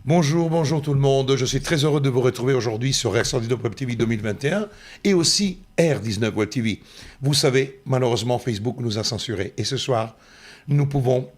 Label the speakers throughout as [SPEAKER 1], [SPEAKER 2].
[SPEAKER 1] Bonjour, bonjour tout le monde. Je suis très heureux de vous retrouver aujourd'hui sur R119 Web TV 2021 et aussi R19 Web TV. Vous savez, malheureusement, Facebook nous a censurés. Et ce soir, nous pouvons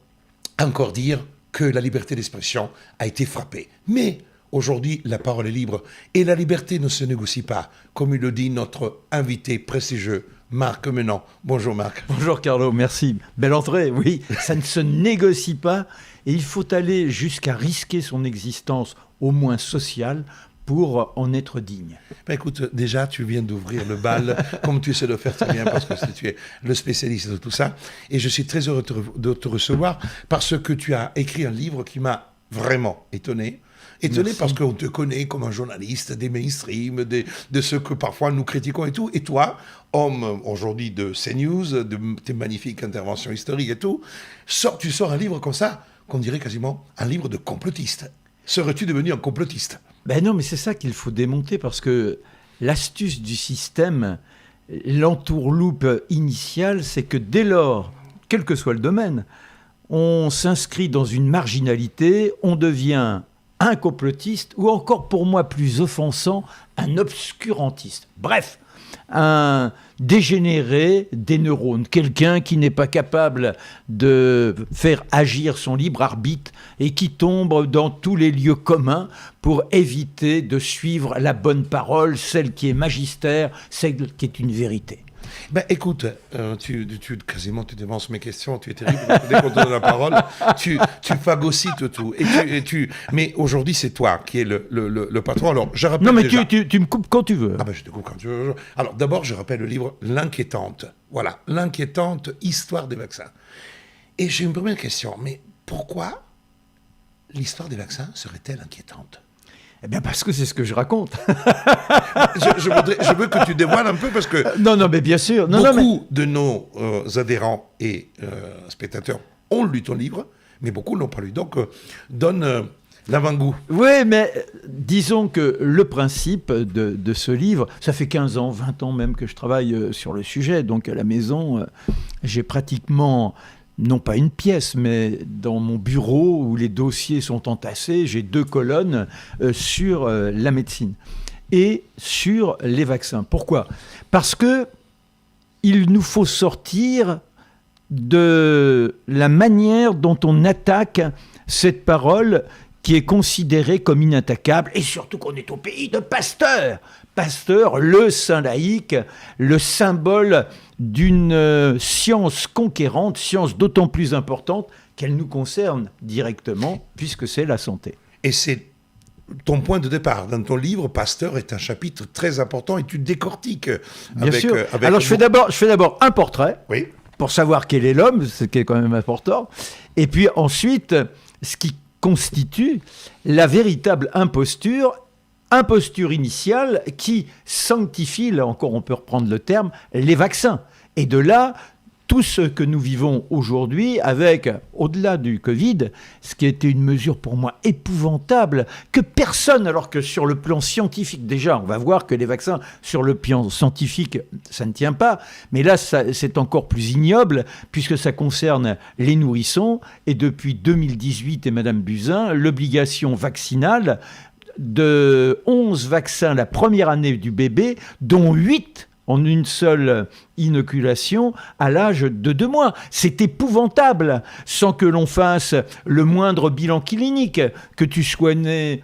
[SPEAKER 1] encore dire que la liberté d'expression a été frappée. Mais aujourd'hui, la parole est libre et la liberté ne se négocie pas, comme il le dit notre invité prestigieux, Marc Menant. Bonjour Marc.
[SPEAKER 2] Bonjour Carlo, merci. Belle entrée, oui. Ça ne se négocie pas et il faut aller jusqu'à risquer son existence, au moins sociale, pour en être digne.
[SPEAKER 1] Ben écoute, déjà, tu viens d'ouvrir le bal, comme tu sais le faire très bien, parce que tu es le spécialiste de tout ça. Et je suis très heureux de te recevoir, parce que tu as écrit un livre qui m'a vraiment étonné. Étonné
[SPEAKER 2] Merci.
[SPEAKER 1] parce qu'on te connaît comme un journaliste des mainstream, de ceux que parfois nous critiquons et tout. Et toi, homme aujourd'hui de CNews, de tes magnifiques interventions historiques et tout, tu sors un livre comme ça, qu'on dirait quasiment un livre de complotiste. Serais-tu devenu un complotiste ?
[SPEAKER 2] Ben non, mais c'est ça qu'il faut démonter parce que l'astuce du système, l'entourloupe initiale, c'est que dès lors, quel que soit le domaine, on s'inscrit dans une marginalité, on devient un complotiste ou encore pour moi plus offensant, un obscurantiste. Bref, un dégénéré des neurones, quelqu'un qui n'est pas capable de faire agir son libre arbitre et qui tombe dans tous les lieux communs pour éviter de suivre la bonne parole, celle qui est magistère, celle qui est une vérité.
[SPEAKER 1] Ben écoute, quasiment tu dévances mes questions, tu es terrible, dès qu'on te donne la parole, tu phagocytes tout. Mais aujourd'hui, c'est toi qui es le patron. Alors, je rappelle
[SPEAKER 2] Non mais
[SPEAKER 1] déjà...
[SPEAKER 2] tu me coupes quand tu veux.
[SPEAKER 1] Ah ben, je te coupe quand tu veux. Alors, d'abord, je rappelle le livre L'inquiétante. Voilà, L'inquiétante histoire des vaccins. Et j'ai une première question, mais pourquoi l'histoire des vaccins serait-elle inquiétante ?
[SPEAKER 2] Eh bien parce que c'est ce que je raconte.
[SPEAKER 1] je veux que tu dévoiles un peu parce que
[SPEAKER 2] Non, mais bien sûr.
[SPEAKER 1] beaucoup de nos adhérents et spectateurs ont lu ton livre, mais beaucoup ne l'ont pas lu. Donc, donne l'avant-goût.
[SPEAKER 2] Oui, mais disons que le principe de ce livre, ça fait 15 ans, 20 ans même que je travaille sur le sujet. Donc à la maison, j'ai pratiquement, non pas une pièce, mais dans mon bureau où les dossiers sont entassés, j'ai 2 colonnes sur la médecine et sur les vaccins. Pourquoi ? Parce que il nous faut sortir de la manière dont on attaque cette parole qui est considérée comme inattaquable, et surtout qu'on est au pays de Pasteur. Pasteur, le saint laïque, le symbole d'une science conquérante, science d'autant plus importante qu'elle nous concerne directement, puisque c'est la santé.
[SPEAKER 1] Et c'est ton point de départ. Dans ton livre, Pasteur est un chapitre très important et tu décortiques
[SPEAKER 2] Bien sûr. Alors je fais d'abord un portrait,
[SPEAKER 1] oui,
[SPEAKER 2] pour savoir quel est l'homme, ce qui est quand même important, et puis ensuite, ce qui constitue la véritable imposture initiale qui sanctifie, là encore on peut reprendre le terme, les vaccins. Et de là, tout ce que nous vivons aujourd'hui avec, au-delà du Covid, ce qui était une mesure pour moi épouvantable, que personne, alors que sur le plan scientifique, déjà, on va voir que les vaccins, sur le plan scientifique, ça ne tient pas, mais là, c'est encore plus ignoble, puisque ça concerne les nourrissons, et depuis 2018, et Madame Buzyn, l'obligation vaccinale de 11 vaccins la première année du bébé, dont 8 en une seule inoculation à l'âge de 2 mois. C'est épouvantable, sans que l'on fasse le moindre bilan clinique, que tu sois né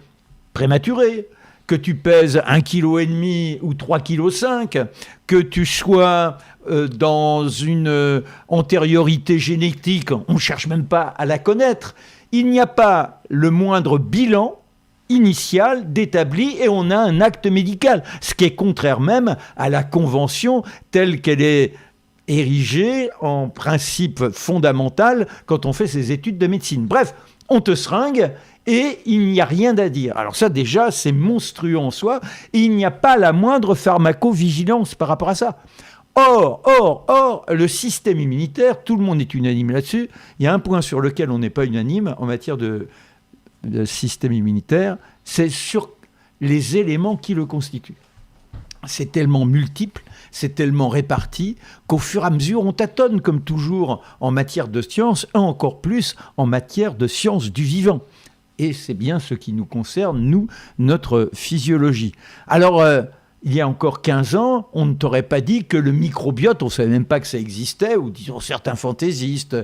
[SPEAKER 2] prématuré, que tu pèses 1,5 kg ou 3,5 kg, que tu sois dans une antériorité génétique, on ne cherche même pas à la connaître. Il n'y a pas le moindre bilan initial d'établi et on a un acte médical, ce qui est contraire même à la convention telle qu'elle est érigée en principe fondamental quand on fait ses études de médecine. Bref, on te seringue et il n'y a rien à dire. Alors ça déjà, c'est monstrueux en soi et il n'y a pas la moindre pharmacovigilance par rapport à ça. Or, le système immunitaire, tout le monde est unanime là-dessus. Il y a un point sur lequel on n'est pas unanime en matière de système immunitaire, c'est sur les éléments qui le constituent. C'est tellement multiple, c'est tellement réparti, qu'au fur et à mesure, on tâtonne, comme toujours en matière de science, et encore plus en matière de science du vivant. Et c'est bien ce qui nous concerne, nous, notre physiologie. Alors, il y a encore 15 ans, on ne t'aurait pas dit que le microbiote, on ne savait même pas que ça existait, ou disons certains fantaisistes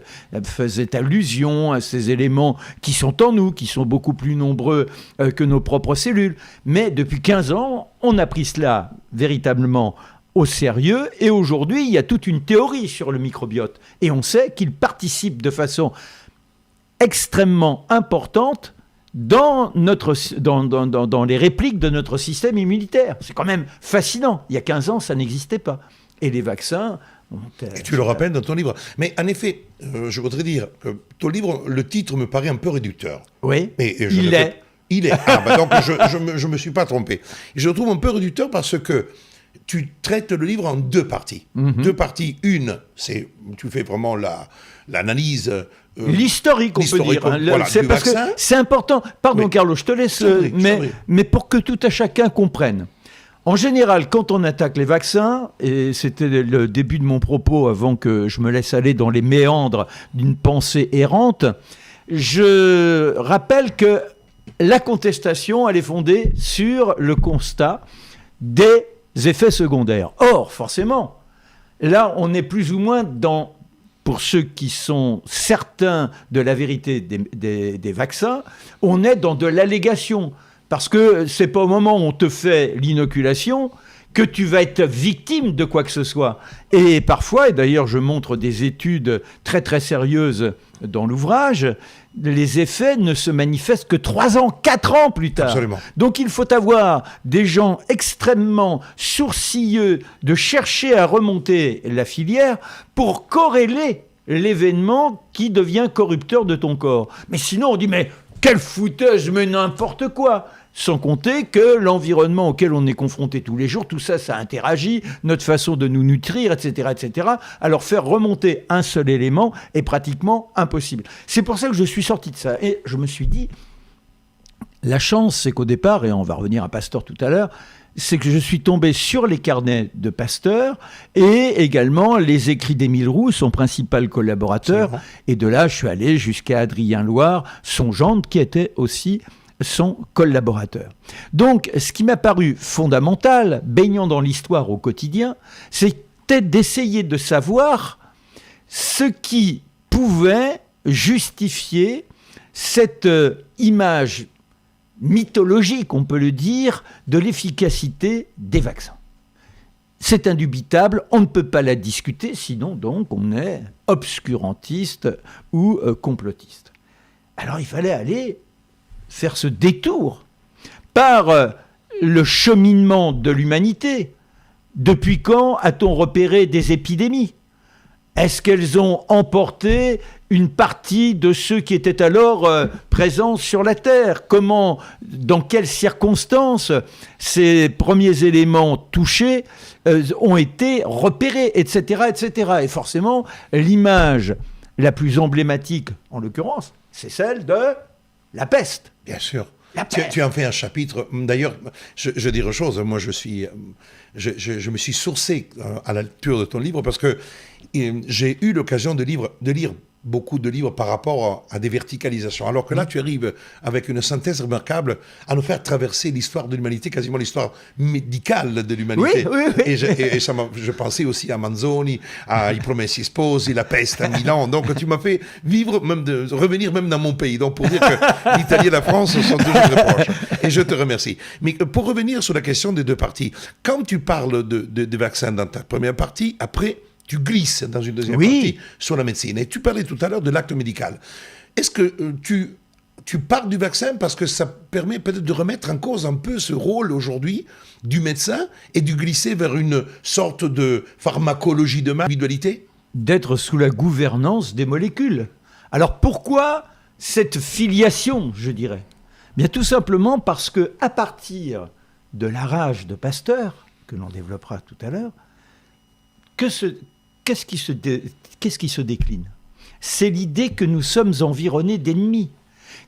[SPEAKER 2] faisaient allusion à ces éléments qui sont en nous, qui sont beaucoup plus nombreux que nos propres cellules. Mais depuis 15 ans, on a pris cela véritablement au sérieux, et aujourd'hui, il y a toute une théorie sur le microbiote. Et on sait qu'il participe de façon extrêmement importante dans les répliques de notre système immunitaire. C'est quand même fascinant. Il y a 15 ans, ça n'existait pas. Et les vaccins...
[SPEAKER 1] Et tu le rappelles dans ton livre. Mais en effet, je voudrais dire que ton livre, le titre me paraît un peu réducteur.
[SPEAKER 2] Oui,
[SPEAKER 1] Il est. Ah, bah donc je me suis pas trompé. Je le trouve un peu réducteur parce que tu traites le livre en deux parties. Deux parties. Une, c'est tu fais vraiment l'analyse...
[SPEAKER 2] l'historique, on peut dire.
[SPEAKER 1] Voilà,
[SPEAKER 2] c'est parce que c'est important. Pardon, oui. Carlo, je te laisse, mais pour que tout à chacun comprenne. En général, quand on attaque les vaccins, et c'était le début de mon propos avant que je me laisse aller dans les méandres d'une pensée errante, je rappelle que la contestation, elle est fondée sur le constat des effets secondaires. Or, forcément, là, on est plus ou moins dans... Pour ceux qui sont certains de la vérité des vaccins, on est dans de l'allégation. Parce que c'est pas au moment où on te fait l'inoculation que tu vas être victime de quoi que ce soit. Et parfois, et d'ailleurs je montre des études très très sérieuses dans l'ouvrage, les effets ne se manifestent que 3 ans, 4 ans plus tard.
[SPEAKER 1] Absolument.
[SPEAKER 2] Donc il faut avoir des gens extrêmement sourcilleux de chercher à remonter la filière pour corréler l'événement qui devient corrupteur de ton corps. Mais sinon on dit, mais quelle fouteuse, mais n'importe quoi. Sans compter que l'environnement auquel on est confronté tous les jours, tout ça, ça interagit, notre façon de nous nutrir, etc., etc. Alors faire remonter un seul élément est pratiquement impossible. C'est pour ça que je suis sorti de ça. Et je me suis dit, la chance, c'est qu'au départ, et on va revenir à Pasteur tout à l'heure, c'est que je suis tombé sur les carnets de Pasteur et également les écrits d'Émile Roux, son principal collaborateur. Et de là, je suis allé jusqu'à Adrien Loire, son gendre, qui était aussi son collaborateur. Donc, ce qui m'a paru fondamental, baignant dans l'histoire au quotidien, c'était d'essayer de savoir ce qui pouvait justifier cette image mythologique, on peut le dire, de l'efficacité des vaccins. C'est indubitable, on ne peut pas la discuter, sinon donc on est obscurantiste ou complotiste. Alors il fallait aller faire ce détour par le cheminement de l'humanité. Depuis quand a-t-on repéré des épidémies ? Est-ce qu'elles ont emporté une partie de ceux qui étaient alors présents sur la Terre ? Comment, dans quelles circonstances ces premiers éléments touchés ont été repérés, etc., etc. Et forcément, l'image la plus emblématique, en l'occurrence, c'est celle de la peste.
[SPEAKER 1] Bien sûr. Tu en fais un chapitre. D'ailleurs, je dirais une chose. Moi, je me suis sourcé à la lecture de ton livre parce que j'ai eu l'occasion de lire beaucoup de livres par rapport à des verticalisations. Alors que là, tu arrives avec une synthèse remarquable à nous faire traverser l'histoire de l'humanité, quasiment l'histoire médicale de l'humanité.
[SPEAKER 2] Oui.
[SPEAKER 1] Et je pensais aussi à Manzoni, à I Promessi Sposi, la peste à Milan. Donc tu m'as fait revenir même dans mon pays. Donc pour dire que l'Italie et la France sont toujours très proches. Et je te remercie. Mais pour revenir sur la question des deux parties, quand tu parles de vaccins dans ta première partie, après, tu glisses dans une deuxième partie sur la médecine. Et tu parlais tout à l'heure de l'acte médical. Est-ce que tu pars du vaccin parce que ça permet peut-être de remettre en cause un peu ce rôle aujourd'hui du médecin et de glisser vers une sorte de pharmacologie de individualité ?
[SPEAKER 2] D'être sous la gouvernance des molécules. Alors pourquoi cette filiation, je dirais ? Bien tout simplement parce que à partir de la rage de Pasteur, que l'on développera tout à l'heure, qu'est-ce qui se décline ? C'est l'idée que nous sommes environnés d'ennemis,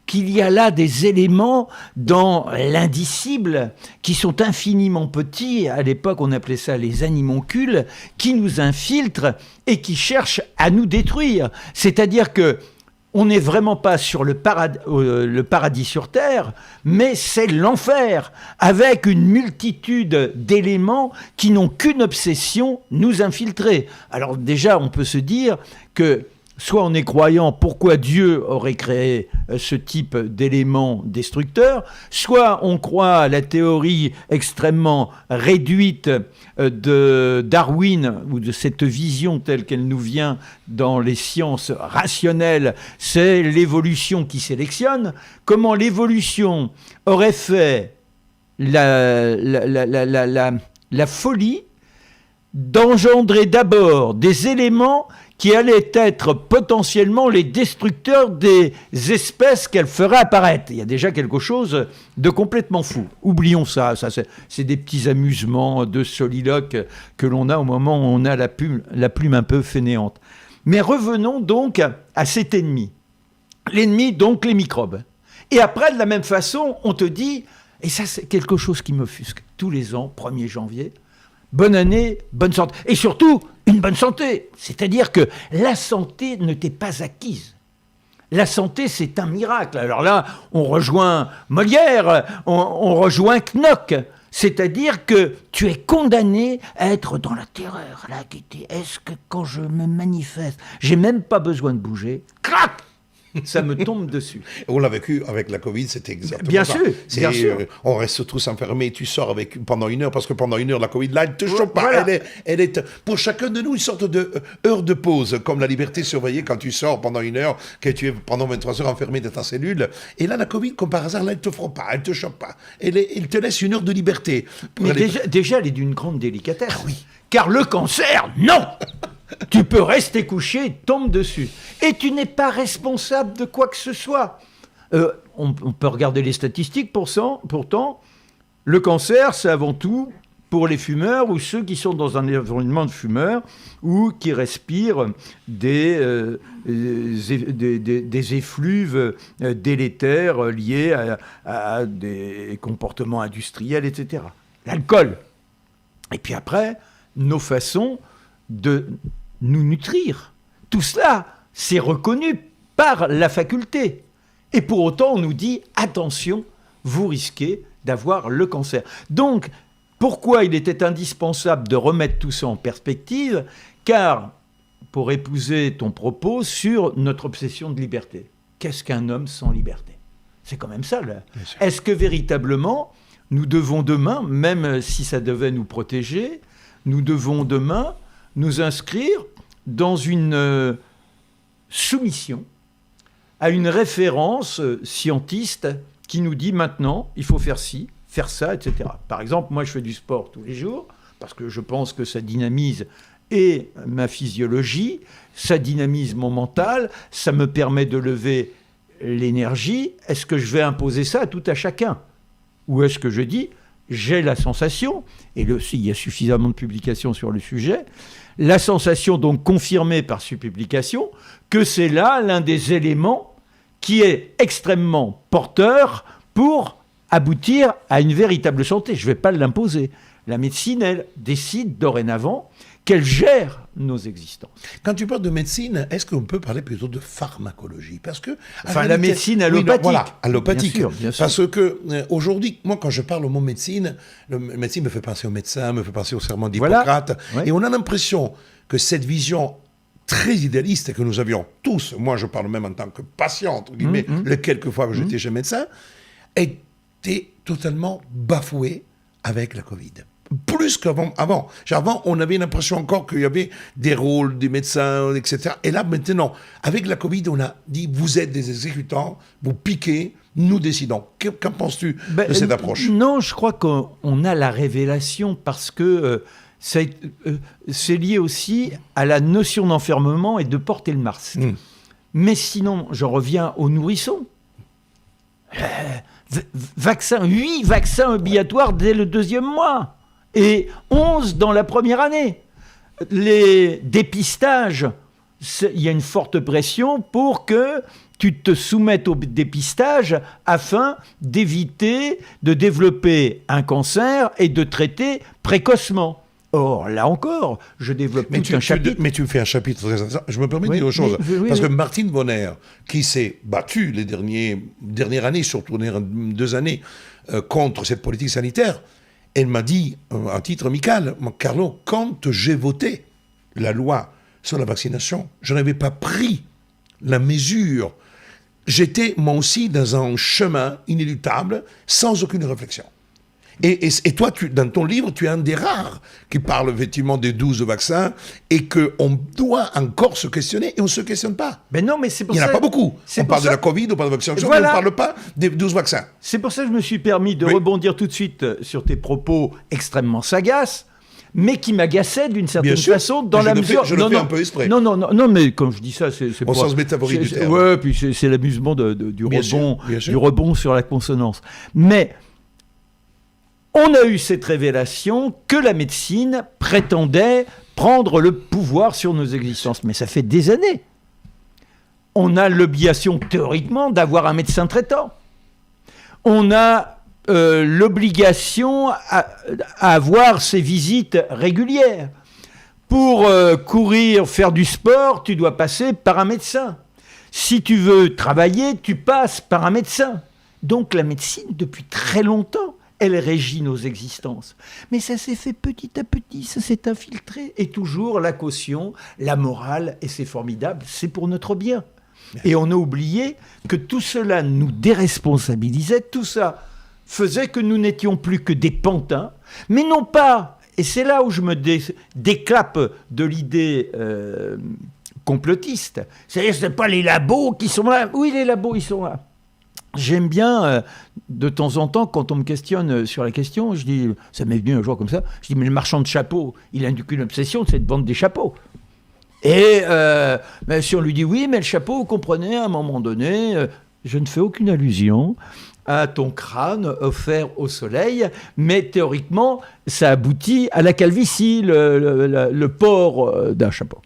[SPEAKER 2] qu'il y a là des éléments dans l'indicible qui sont infiniment petits, à l'époque on appelait ça les animoncules, qui nous infiltrent et qui cherchent à nous détruire. C'est-à-dire que on n'est vraiment pas sur le paradis sur Terre, mais c'est l'enfer, avec une multitude d'éléments qui n'ont qu'une obsession, nous infiltrer. Alors déjà, on peut se dire que soit on est croyant, pourquoi Dieu aurait créé ce type d'éléments destructeurs, soit on croit à la théorie extrêmement réduite de Darwin, ou de cette vision telle qu'elle nous vient dans les sciences rationnelles, c'est l'évolution qui sélectionne. Comment l'évolution aurait fait la folie d'engendrer d'abord des éléments qui allaient être potentiellement les destructeurs des espèces qu'elle ferait apparaître. Il y a déjà quelque chose de complètement fou. Oublions ça, c'est des petits amusements de soliloque que l'on a au moment où on a la plume un peu fainéante. Mais revenons donc à cet ennemi. L'ennemi, donc les microbes. Et après, de la même façon, on te dit, et ça c'est quelque chose qui m'offusque, tous les ans, 1er janvier, bonne année, bonne santé. Et surtout, une bonne santé. C'est-à-dire que la santé ne t'est pas acquise. La santé, c'est un miracle. Alors là, on rejoint Molière, on rejoint Knock. C'est-à-dire que tu es condamné à être dans la terreur, la gaieté. Est-ce que quand je me manifeste, j'ai même pas besoin de bouger, clac, ça me tombe dessus.
[SPEAKER 1] On l'a vécu avec la Covid, c'était exactement
[SPEAKER 2] bien
[SPEAKER 1] ça.
[SPEAKER 2] Sûr, bien sûr.
[SPEAKER 1] On reste tous enfermés, tu sors pendant 1 heure, parce que pendant 1 heure, la Covid, là, elle te chope pas.
[SPEAKER 2] Voilà.
[SPEAKER 1] Elle est, pour chacun de nous, une sorte de heure de pause, comme la liberté surveillée quand tu sors pendant 1 heure, que tu es pendant 23 heures enfermé dans ta cellule. Et là, la Covid, comme par hasard, là, elle te frotte pas, elle te chope pas. Elle te laisse 1 heure de liberté.
[SPEAKER 2] Mais déjà, elle est d'une grande délicatesse. Ah oui. Car le cancer, non. Tu peux rester couché, il tombe dessus. Et tu n'es pas responsable de quoi que ce soit. On peut regarder les statistiques, pourtant, le cancer, c'est avant tout pour les fumeurs ou ceux qui sont dans un environnement de fumeurs ou qui respirent des effluves délétères liés à des comportements industriels, etc. L'alcool. Et puis après, nos façons de nous nutrir. Tout cela, c'est reconnu par la faculté. Et pour autant, on nous dit, attention, vous risquez d'avoir le cancer. Donc, pourquoi il était indispensable de remettre tout ça en perspective ? Car, pour épouser ton propos sur notre obsession de liberté, qu'est-ce qu'un homme sans liberté ? C'est quand même ça, là. Est-ce que véritablement, nous devons demain, même si ça devait nous protéger, nous devons demain nous inscrire dans une soumission à une référence scientiste qui nous dit maintenant, il faut faire ci, faire ça, etc. Par exemple, moi je fais du sport tous les jours, parce que je pense que ça dynamise et ma physiologie, ça dynamise mon mental, ça me permet de lever l'énergie. Est-ce que je vais imposer ça à tout à chacun ? Ou est-ce que je dis, j'ai la sensation, et il y a suffisamment de publications sur le sujet, la sensation donc confirmée par ces publications, que c'est là l'un des éléments qui est extrêmement porteur pour aboutir à une véritable santé. Je ne vais pas l'imposer. La médecine, elle, décide dorénavant qu'elle gère nos existences.
[SPEAKER 1] Quand tu parles de médecine, est-ce qu'on peut parler plutôt de pharmacologie ? Parce que
[SPEAKER 2] la médecine allopathique.
[SPEAKER 1] Oui, voilà, allopathique.
[SPEAKER 2] Bien sûr.
[SPEAKER 1] Parce que aujourd'hui, moi, quand je parle au mot médecine, le médecine me fait penser au médecin, me fait penser au serment d'Hippocrate.
[SPEAKER 2] Voilà.
[SPEAKER 1] Et on a l'impression que cette vision très idéaliste que nous avions tous, moi je parle même en tant que patient, entre guillemets, les quelques fois que j'étais chez médecin, était totalement bafouée avec la Covid. Plus qu'avant. Avant, on avait l'impression encore qu'il y avait des rôles des médecins, etc. Et là, maintenant, avec la Covid, on a dit, vous êtes des exécutants, vous piquez, nous décidons. Qu'en penses-tu de cette approche ?
[SPEAKER 2] Non, je crois qu'on a la révélation parce que c'est lié aussi à la notion d'enfermement et de porter le masque. Mais sinon, je reviens aux nourrissons. 8 vaccins obligatoires dès le 2e mois. Et 11 dans la première année. Les dépistages, il y a une forte pression pour que tu te soumettes au dépistage afin d'éviter de développer un cancer et de traiter précocement. Or, là encore, je développe tout un chapitre.
[SPEAKER 1] Mais tu fais un chapitre très intéressant. Je me permets de dire autre chose. Parce que Martine Bonner, qui s'est battue les dernières années, surtout les 2 années, contre cette politique sanitaire, elle m'a dit, à titre amical, Carlo, quand j'ai voté la loi sur la vaccination, je n'avais pas pris la mesure. J'étais, moi aussi, dans un chemin inéluctable, sans aucune réflexion. Et toi, dans ton livre, tu es un des rares qui parle effectivement des 12 vaccins et qu'on doit encore se questionner et on ne se questionne pas.
[SPEAKER 2] Mais non, mais c'est pour ça...
[SPEAKER 1] Il n'y en a pas beaucoup. On parle de la Covid, on parle de vaccination,
[SPEAKER 2] voilà.
[SPEAKER 1] mais on ne parle pas des 12 vaccins.
[SPEAKER 2] C'est pour ça que je me suis permis de rebondir tout de suite sur tes propos extrêmement sagaces, mais qui m'agaçaient d'une certaine façon, dans la mesure...
[SPEAKER 1] Je le fais un peu exprès.
[SPEAKER 2] Non, mais quand je dis ça, c'est
[SPEAKER 1] au sens métaphorique du terme.
[SPEAKER 2] Ouais, puis c'est l'amusement du rebond sur la consonance. Mais... on a eu cette révélation que la médecine prétendait prendre le pouvoir sur nos existences. Mais ça fait des années. On a l'obligation, théoriquement, d'avoir un médecin traitant. On a l'obligation à avoir ces visites régulières. Pour courir, faire du sport, tu dois passer par un médecin. Si tu veux travailler, tu passes par un médecin. Donc la médecine, depuis très longtemps, elle régit nos existences. Mais ça s'est fait petit à petit, ça s'est infiltré. Et toujours la caution, la morale, et c'est formidable, c'est pour notre bien. Et on a oublié que tout cela nous déresponsabilisait, tout ça faisait que nous n'étions plus que des pantins, mais non pas, et c'est là où je me déclape de l'idée complotiste, c'est-à-dire que ce n'est pas les labos qui sont là. Oui, les labos, ils sont là. J'aime bien, de temps en temps, quand on me questionne sur la question, je dis, ça m'est venu un jour comme ça, je dis, mais le marchand de chapeaux, il a qu'une obsession, c'est de vendre des chapeaux. Et mais si on lui dit, oui, mais le chapeau, vous comprenez, à un moment donné, je ne fais aucune allusion à ton crâne offert au soleil, mais théoriquement, ça aboutit à la calvitie, le port d'un chapeau.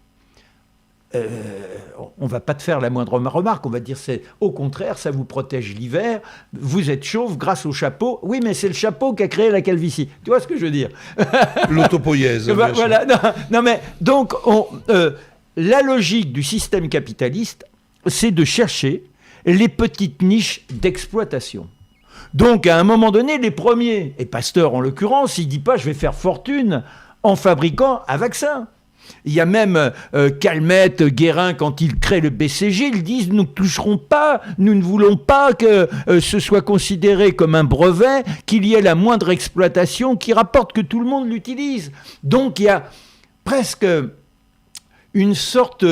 [SPEAKER 2] On ne va pas te faire la moindre remarque, on va dire c'est au contraire, ça vous protège l'hiver, vous êtes chauve grâce au chapeau. Oui, mais c'est le chapeau qui a créé la calvitie. Tu vois ce que je veux dire?
[SPEAKER 1] L'autopoïèse.
[SPEAKER 2] Voilà, non, mais donc, la logique du système capitaliste, c'est de chercher les petites niches d'exploitation. Donc, à un moment donné, les premiers, et Pasteur en l'occurrence, il ne dit pas « je vais faire fortune en fabriquant un vaccin ». Il y a même Calmette, Guérin, quand ils créent le BCG, ils disent « nous ne toucherons pas, nous ne voulons pas que ce soit considéré comme un brevet, qu'il y ait la moindre exploitation qui rapporte que tout le monde l'utilise ». Donc, il y a presque une sorte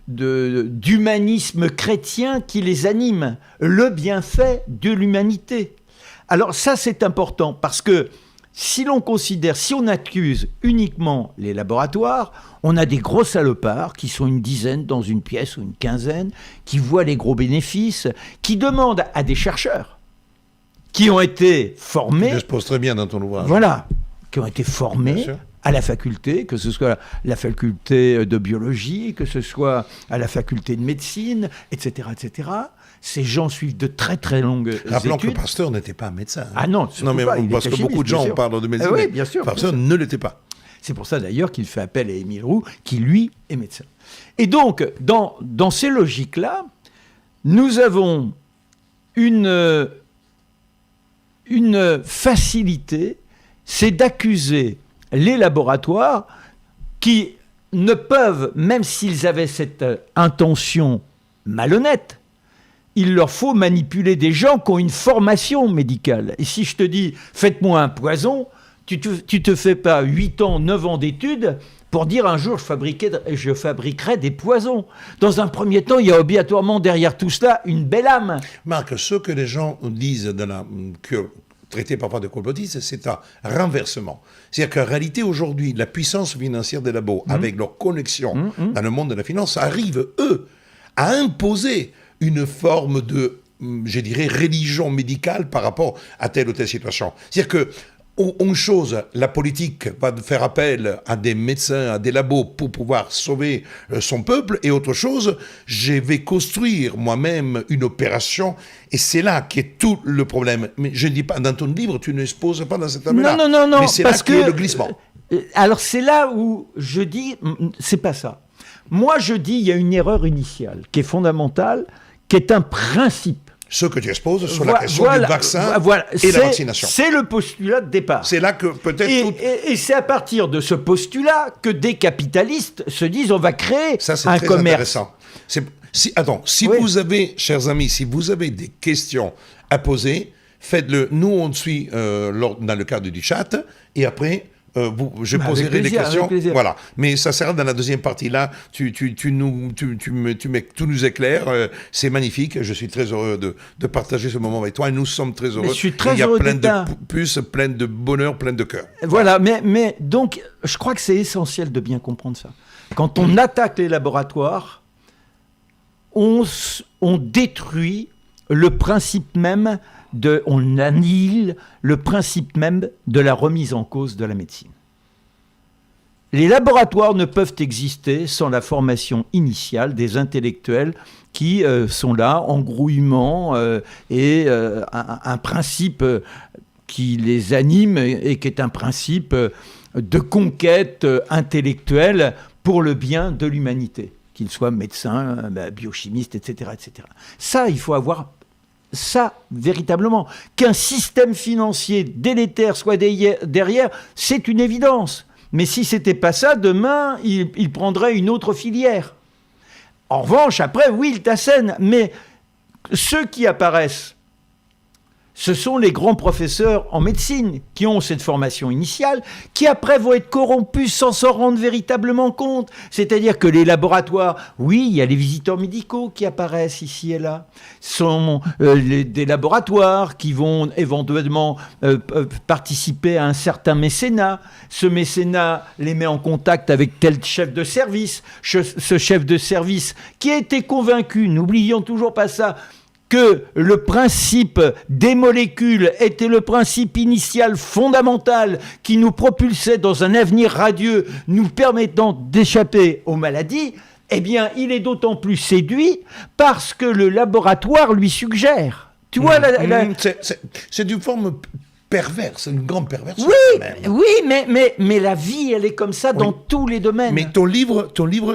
[SPEAKER 2] d'humanisme chrétien qui les anime, le bienfait de l'humanité. Alors ça, c'est important, parce que si l'on considère, si on accuse uniquement les laboratoires, on a des gros salopards qui sont une dizaine dans une pièce ou une quinzaine, qui voient les gros bénéfices, qui demandent à des chercheurs qui ont été formés...
[SPEAKER 1] Je pose très bien dans ton ouvrage.
[SPEAKER 2] Voilà, qui ont été formés à la faculté, que ce soit la faculté de biologie, que ce soit à la faculté de médecine, etc., etc. Ces gens suivent de très très longues études.
[SPEAKER 1] Rappelons que Pasteur n'était pas un médecin.
[SPEAKER 2] Ah non,
[SPEAKER 1] mais
[SPEAKER 2] pas.
[SPEAKER 1] Parce que beaucoup de gens parlent de médecine.
[SPEAKER 2] Oui, bien sûr.
[SPEAKER 1] Pasteur ne l'était pas.
[SPEAKER 2] C'est pour ça d'ailleurs qu'il fait appel à Émile Roux, qui lui est médecin. Et donc, dans ces logiques-là, nous avons une facilité, c'est d'accuser les laboratoires qui ne peuvent, même s'ils avaient cette intention malhonnête, il leur faut manipuler des gens qui ont une formation médicale. Et si je te dis, faites-moi un poison, tu te fais pas 8 ans, 9 ans d'études pour dire un jour, je fabriquerai des poisons. Dans un premier temps, il y a obligatoirement derrière tout cela une belle âme.
[SPEAKER 1] Marc, ce que les gens disent traité parfois de complotiste, c'est un renversement. C'est-à-dire qu'en réalité, aujourd'hui, la puissance financière des labos, avec leur connexion dans le monde de la finance, arrivent, eux, à imposer une forme de, je dirais, religion médicale par rapport à telle ou telle situation. C'est-à-dire que Une chose, la politique va faire appel à des médecins, à des labos pour pouvoir sauver son peuple, et autre chose, je vais construire moi-même une opération, et c'est là qu'est tout le problème. Mais je ne dis pas, dans ton livre, tu n'exposes pas dans cette terme-là.
[SPEAKER 2] Non,
[SPEAKER 1] mais c'est
[SPEAKER 2] parce
[SPEAKER 1] là qu'est le glissement.
[SPEAKER 2] Alors c'est là où je dis, c'est pas ça. Moi je dis, il y a une erreur initiale qui est fondamentale, qui est un principe.
[SPEAKER 1] Ce que tu exposes sur la question du vaccin et la vaccination.
[SPEAKER 2] C'est le postulat de départ.
[SPEAKER 1] C'est là que peut-être...
[SPEAKER 2] Et c'est à partir de ce postulat que des capitalistes se disent on va créer
[SPEAKER 1] ça, c'est
[SPEAKER 2] un
[SPEAKER 1] très
[SPEAKER 2] commerce.
[SPEAKER 1] Intéressant. Si vous avez, chers amis, si vous avez des questions à poser, faites-le. Nous, on suit dans le cadre du chat, et après... je poserai des questions. Voilà. Mais ça sera dans la deuxième partie. Là, tu nous éclaires. C'est magnifique. Je suis très heureux de partager ce moment avec toi. Et nous sommes très heureux.
[SPEAKER 2] Mais je suis très
[SPEAKER 1] Il y a
[SPEAKER 2] heureux
[SPEAKER 1] plein
[SPEAKER 2] d'être
[SPEAKER 1] de puces, plein de bonheur, plein de cœur.
[SPEAKER 2] Voilà. Mais donc, je crois que c'est essentiel de bien comprendre ça. Quand on attaque les laboratoires, on détruit le principe même on annihile le principe même de la remise en cause de la médecine. Les laboratoires ne peuvent exister sans la formation initiale des intellectuels qui sont là en grouillement et un principe qui les anime et qui est un principe de conquête intellectuelle pour le bien de l'humanité, qu'ils soient médecins, biochimistes, etc., etc. Ça, il faut avoir ça, véritablement. Qu'un système financier délétère soit derrière, c'est une évidence. Mais si c'était pas ça, demain, il prendrait une autre filière. En revanche, après, oui, il t'assène. Mais ceux qui apparaissent, ce sont les grands professeurs en médecine qui ont cette formation initiale, qui après vont être corrompus sans s'en rendre véritablement compte. C'est-à-dire que les laboratoires, oui, il y a les visiteurs médicaux qui apparaissent ici et là, sont des laboratoires qui vont éventuellement participer à un certain mécénat. Ce mécénat les met en contact avec tel chef de service. Ce chef de service qui a été convaincu, n'oublions toujours pas ça, que le principe des molécules était le principe initial fondamental qui nous propulsait dans un avenir radieux, nous permettant d'échapper aux maladies, eh bien, il est d'autant plus séduit parce que le laboratoire lui suggère. Tu vois,
[SPEAKER 1] c'est d'une forme perverse, une grande perversion.
[SPEAKER 2] Oui, mais la vie, elle est comme ça dans tous les domaines.
[SPEAKER 1] Mais ton livre,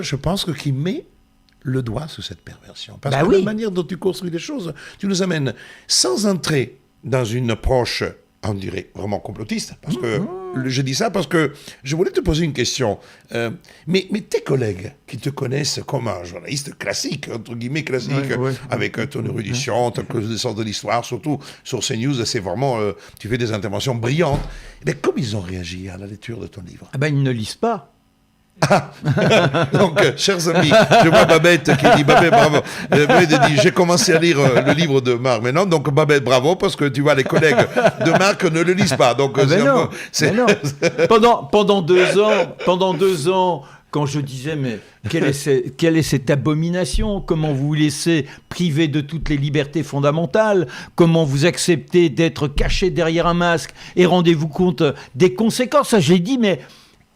[SPEAKER 1] je pense qu'il met le doigt sur cette perversion. Parce que la manière dont tu construis les choses, tu nous amènes sans entrer dans une approche, on dirait, vraiment complotiste. Parce que, je dis ça parce que je voulais te poser une question. Mais tes collègues qui te connaissent comme un journaliste classique, entre guillemets classique, avec ton érudition, ta connaissance de l'histoire, surtout sur CNews, c'est vraiment, tu fais des interventions brillantes. Mais comment ils ont réagi à la lecture de ton livre ?
[SPEAKER 2] Ils ne lisent pas.
[SPEAKER 1] Ah. Donc, chers amis, je vois Babette qui dit Babette, bravo. Babette dit j'ai commencé à lire le livre de Marc maintenant, donc Babette, bravo, parce que tu vois, les collègues de Marc ne le lisent pas. Donc,
[SPEAKER 2] pendant 2 ans, quand je disais, mais quelle est cette abomination ? Comment vous vous laissez priver de toutes les libertés fondamentales ? Comment vous acceptez d'être caché derrière un masque ? Et rendez-vous compte des conséquences ? Ça, j'ai dit, mais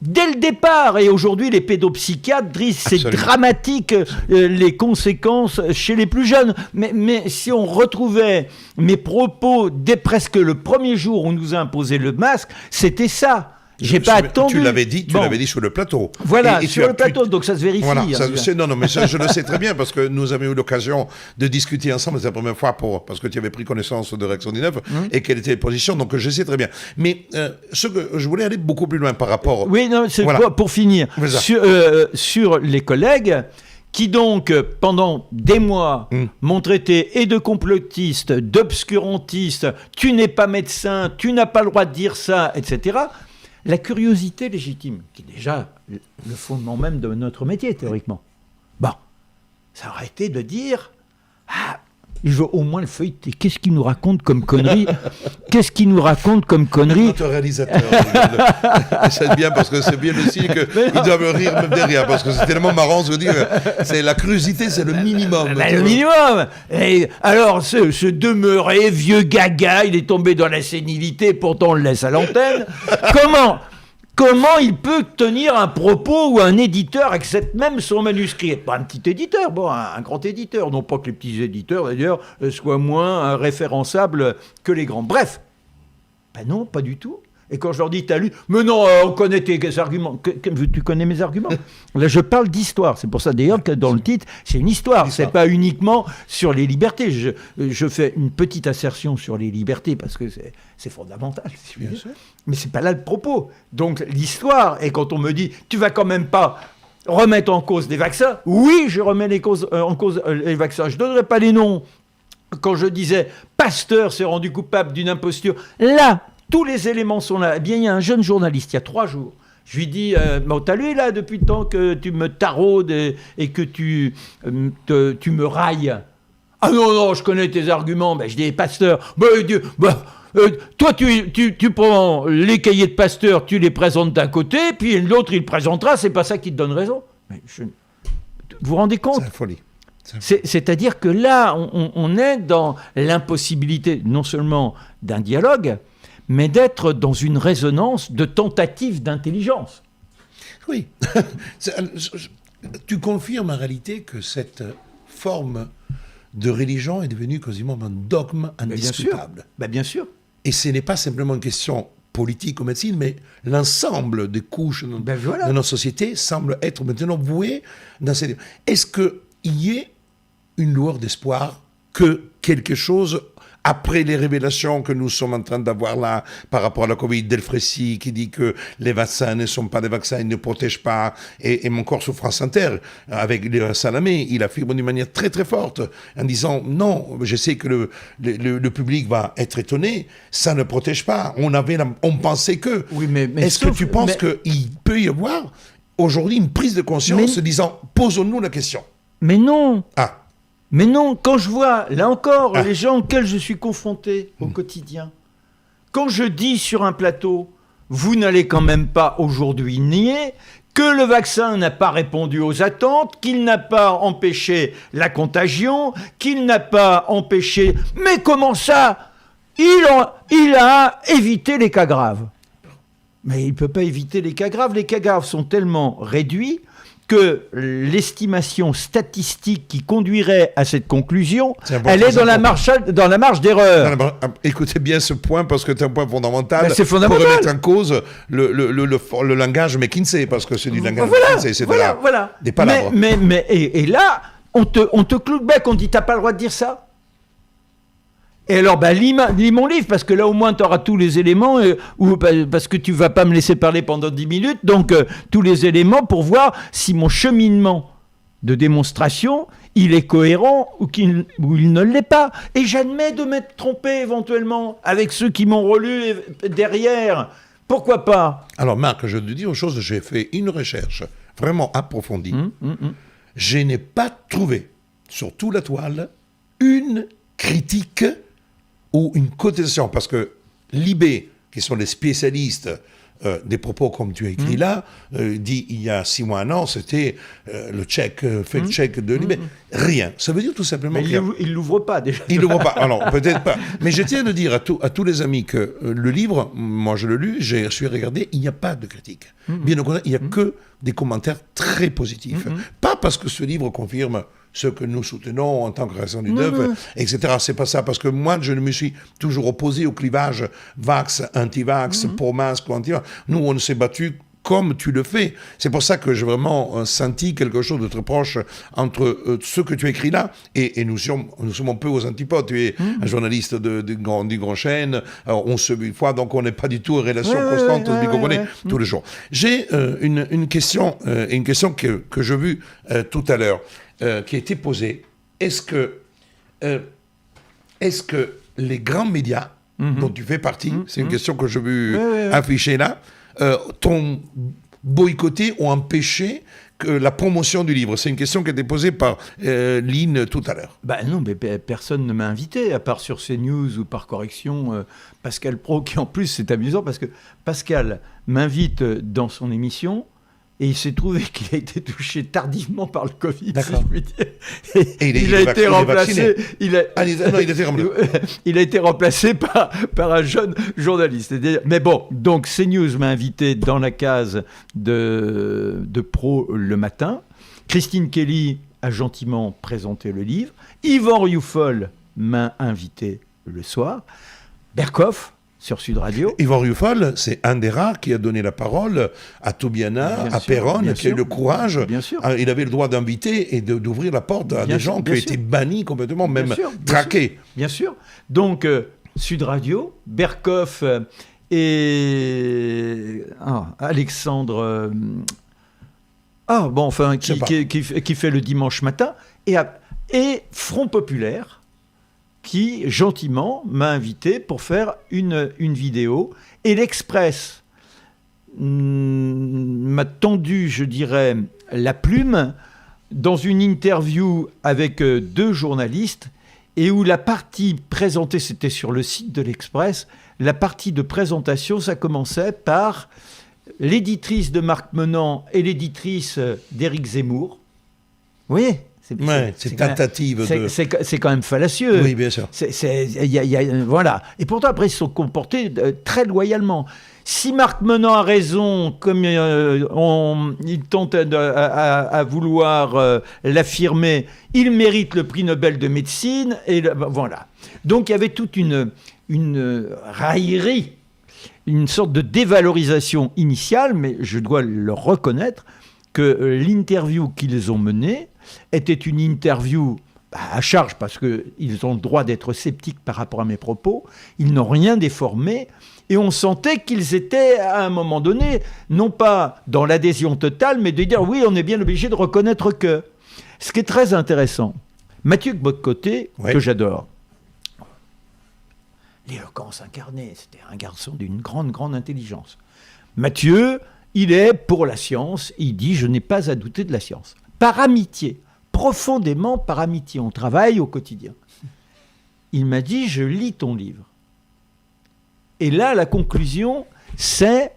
[SPEAKER 2] dès le départ, et aujourd'hui les pédopsychiatres disent c'est dramatique les conséquences chez les plus jeunes. Mais si on retrouvait mes propos dès presque le premier jour où on nous a imposé le masque, c'était ça. J'ai pas attendu.
[SPEAKER 1] Tu l'avais dit sur le plateau.
[SPEAKER 2] Voilà, sur le plateau, donc ça se vérifie.
[SPEAKER 1] Voilà, mais ça, je le sais très bien parce que nous avions eu l'occasion de discuter ensemble. C'est la première fois parce que tu avais pris connaissance de Réaction 19 et quelle était les positions, donc je sais très bien. Mais ce que je voulais aller beaucoup plus loin par rapport.
[SPEAKER 2] Oui, non, c'est pour finir sur les collègues qui donc, pendant des mois, m'ont traité et de complotiste, d'obscurantiste, tu n'es pas médecin, tu n'as pas le droit de dire ça, etc. La curiosité légitime, qui est déjà le fondement même de notre métier, théoriquement. Bon, ça aurait été de dire, Je veux au moins le feuilleter. Qu'est-ce qu'il nous raconte comme connerie? Qu'est-ce qu'il nous raconte comme connerie?
[SPEAKER 1] Notre réalisateur. C'est bien parce que c'est bien aussi qu'ils doivent rire même derrière parce que c'est tellement marrant. Je veux dire, c'est la curiosité, c'est le minimum.
[SPEAKER 2] Le minimum. Et alors, ce demeuré vieux gaga, il est tombé dans la sénilité, pourtant on le laisse à l'antenne. Comment il peut tenir un propos ou un éditeur accepte même son manuscrit? Pas un petit éditeur, bon, un grand éditeur. Non pas que les petits éditeurs, d'ailleurs, soient moins référençables que les grands. Bref, ben non, pas du tout. Et quand je leur dis, t'as lu? Mais non, on connaît tes arguments. Tu connais mes arguments? Là, je parle d'histoire. C'est pour ça, d'ailleurs, que dans le titre, c'est une histoire. C'est pas uniquement sur les libertés. Je fais une petite assertion sur les libertés parce que c'est fondamental.
[SPEAKER 1] Bien sûr.
[SPEAKER 2] Mais c'est pas là le propos. Donc, l'histoire, et quand on me dit, tu vas quand même pas remettre en cause des vaccins? Oui, je remets en cause les vaccins. Je donnerai pas les noms. Quand je disais, Pasteur s'est rendu coupable d'une imposture, là, tous les éléments sont là. Eh bien, il y a un jeune journaliste, il y a 3 jours. Je lui dis, bon, t'as lu là depuis le temps que tu me taraudes et que tu me railles. Ah non, je connais tes arguments. Ben, je dis, Pasteur, toi, tu prends les cahiers de Pasteur, tu les présentes d'un côté, puis l'autre, il présentera, c'est pas ça qui te donne raison. Mais vous vous rendez compte?
[SPEAKER 1] C'est la folie.
[SPEAKER 2] C'est-à-dire que là, on est dans l'impossibilité, non seulement d'un dialogue, mais d'être dans une résonance de tentative d'intelligence.
[SPEAKER 1] Oui. Tu confirmes en réalité que cette forme de religion est devenue quasiment un dogme indiscutable.
[SPEAKER 2] Bien sûr.
[SPEAKER 1] Et ce n'est pas simplement une question politique ou médecine, mais l'ensemble des couches de notre société semble être maintenant voué dans cette... Est-ce qu'il y ait une lueur d'espoir que quelque chose... Après les révélations que nous sommes en train d'avoir là par rapport à la Covid, Delfrécy qui dit que les vaccins ne sont pas des vaccins, ils ne protègent pas, et mon corps sous France Inter, avec Salamé, il affirme d'une manière très très forte, en disant non, je sais que le public va être étonné, ça ne protège pas, on pensait que...
[SPEAKER 2] Oui, mais
[SPEAKER 1] est-ce que tu penses qu'il peut y avoir aujourd'hui une prise de conscience se disant, posons-nous la question?
[SPEAKER 2] Mais non.
[SPEAKER 1] Ah.
[SPEAKER 2] Mais non, quand je vois, là encore, les gens auxquels je suis confronté au quotidien, quand je dis sur un plateau, vous n'allez quand même pas aujourd'hui nier que le vaccin n'a pas répondu aux attentes, qu'il n'a pas empêché la contagion, qu'il n'a pas empêché... Mais comment ça? Il a évité les cas graves. Mais il ne peut pas éviter les cas graves. Les cas graves sont tellement réduits que l'estimation statistique qui conduirait à cette conclusion, elle est dans la marge d'erreur.
[SPEAKER 1] Écoutez bien ce point, parce que c'est un point fondamental.
[SPEAKER 2] C'est fondamental.
[SPEAKER 1] Pour remettre en cause le langage McKinsey, parce que c'est du langage McKinsey, c'est des palabres.
[SPEAKER 2] Et là, on te cloue le bec, on dit, t'as pas le droit de dire ça. Et alors, lis mon livre, parce que là, au moins, tu auras tous les éléments, parce que tu vas pas me laisser parler pendant 10 minutes, donc tous les éléments pour voir si mon cheminement de démonstration, il est cohérent ou il ne l'est pas. Et j'admets de m'être trompé éventuellement avec ceux qui m'ont relu derrière. Pourquoi pas?
[SPEAKER 1] Alors, Marc, je te dis une chose, j'ai fait une recherche vraiment approfondie. Je n'ai pas trouvé, sur toute la toile, une critique ou une cotisation, parce que l'IB, qui sont les spécialistes des propos comme tu as écrit là, dit il y a 6 mois, 1 an, c'était le fake check de l'IB. Rien. Ça veut dire tout simplement
[SPEAKER 2] qu'il il l'ouvre pas déjà.
[SPEAKER 1] Il l'ouvre pas. Alors, peut-être pas. Mais je tiens à dire à tous les amis que le livre, moi je l'ai lu, je suis regardé, il n'y a pas de critique. Bien au contraire, il n'y a que des commentaires très positifs. Pas parce que ce livre confirme ce que nous soutenons en tant que Réaction du Deuil, etc. C'est pas ça, parce que moi, je me suis toujours opposé au clivage vax, anti-vax, pour masque ou anti-vax. Nous, on s'est battu comme tu le fais. C'est pour ça que j'ai vraiment senti quelque chose de très proche entre ce que tu écris là et nous sommes un peu aux antipodes. Tu es un journaliste du grand chaîne, on se vit une fois, donc on n'est pas du tout en relation constante, vous comprenez, tous les jours. J'ai une question que j'ai vue tout à l'heure, qui a été posée. Est-ce que les grands médias dont tu fais partie, c'est une question que j'ai vue affichée là, t'ont boycotté ou empêché la promotion du livre? C'est une question qui a été posée par Lynn tout à l'heure.
[SPEAKER 2] Non, mais personne ne m'a invité, à part sur CNews ou par correction, Pascal Praud, qui en plus, c'est amusant, parce que Pascal m'invite dans son émission, et il s'est trouvé qu'il a été touché tardivement par le Covid,
[SPEAKER 1] D'accord.
[SPEAKER 2] si je puis dire.
[SPEAKER 1] Et
[SPEAKER 2] Il a été remplacé. Il a été remplacé par un jeune journaliste. Mais bon, donc CNews m'a invité dans la case de Pro le matin. Christine Kelly a gentiment présenté le livre. Yvan Rioufol m'a invité le soir. Berkoff sur Sud Radio.
[SPEAKER 1] Yvan Rioufol, c'est un des rares qui a donné la parole à Toubiana, à Perron, qui a eu le courage.
[SPEAKER 2] Bien sûr.
[SPEAKER 1] Il avait le droit d'inviter et d'ouvrir la porte à des gens qui ont été bannis complètement, même traqués.
[SPEAKER 2] Bien sûr. Donc, Sud Radio, Berkoff et Alexandre... qui fait le dimanche matin, et Front Populaire, qui, gentiment, m'a invité pour faire une vidéo. Et l'Express m'a tendu, je dirais, la plume dans une interview avec 2 journalistes, et où la partie présentée, c'était sur le site de l'Express, la partie de présentation, ça commençait par l'éditrice de Marc Menant et l'éditrice d'Éric Zemmour. Vous voyez ?
[SPEAKER 1] C'est tentative de...
[SPEAKER 2] C'est quand même fallacieux.
[SPEAKER 1] Oui, bien sûr.
[SPEAKER 2] Voilà. Et pourtant, après, ils se sont comportés très loyalement. Si Marc Menant a raison, comme il tente à vouloir l'affirmer, il mérite le prix Nobel de médecine. Et voilà. Donc, il y avait toute une raillerie, une sorte de dévalorisation initiale, mais je dois le reconnaître que l'interview qu'ils ont menée était une interview à charge, parce qu'ils ont le droit d'être sceptiques par rapport à mes propos. Ils n'ont rien déformé, et on sentait qu'ils étaient, à un moment donné, non pas dans l'adhésion totale, mais de dire oui, on est bien obligé de reconnaître que. Ce qui est très intéressant, Mathieu Bock-Côté, que j'adore, l'éloquence incarnée, c'était un garçon d'une grande, grande intelligence. Mathieu, il est pour la science, il dit « je n'ai pas à douter de la science ». Par amitié, profondément par amitié, on travaille au quotidien. Il m'a dit « je lis ton livre ». Et là, la conclusion, c'est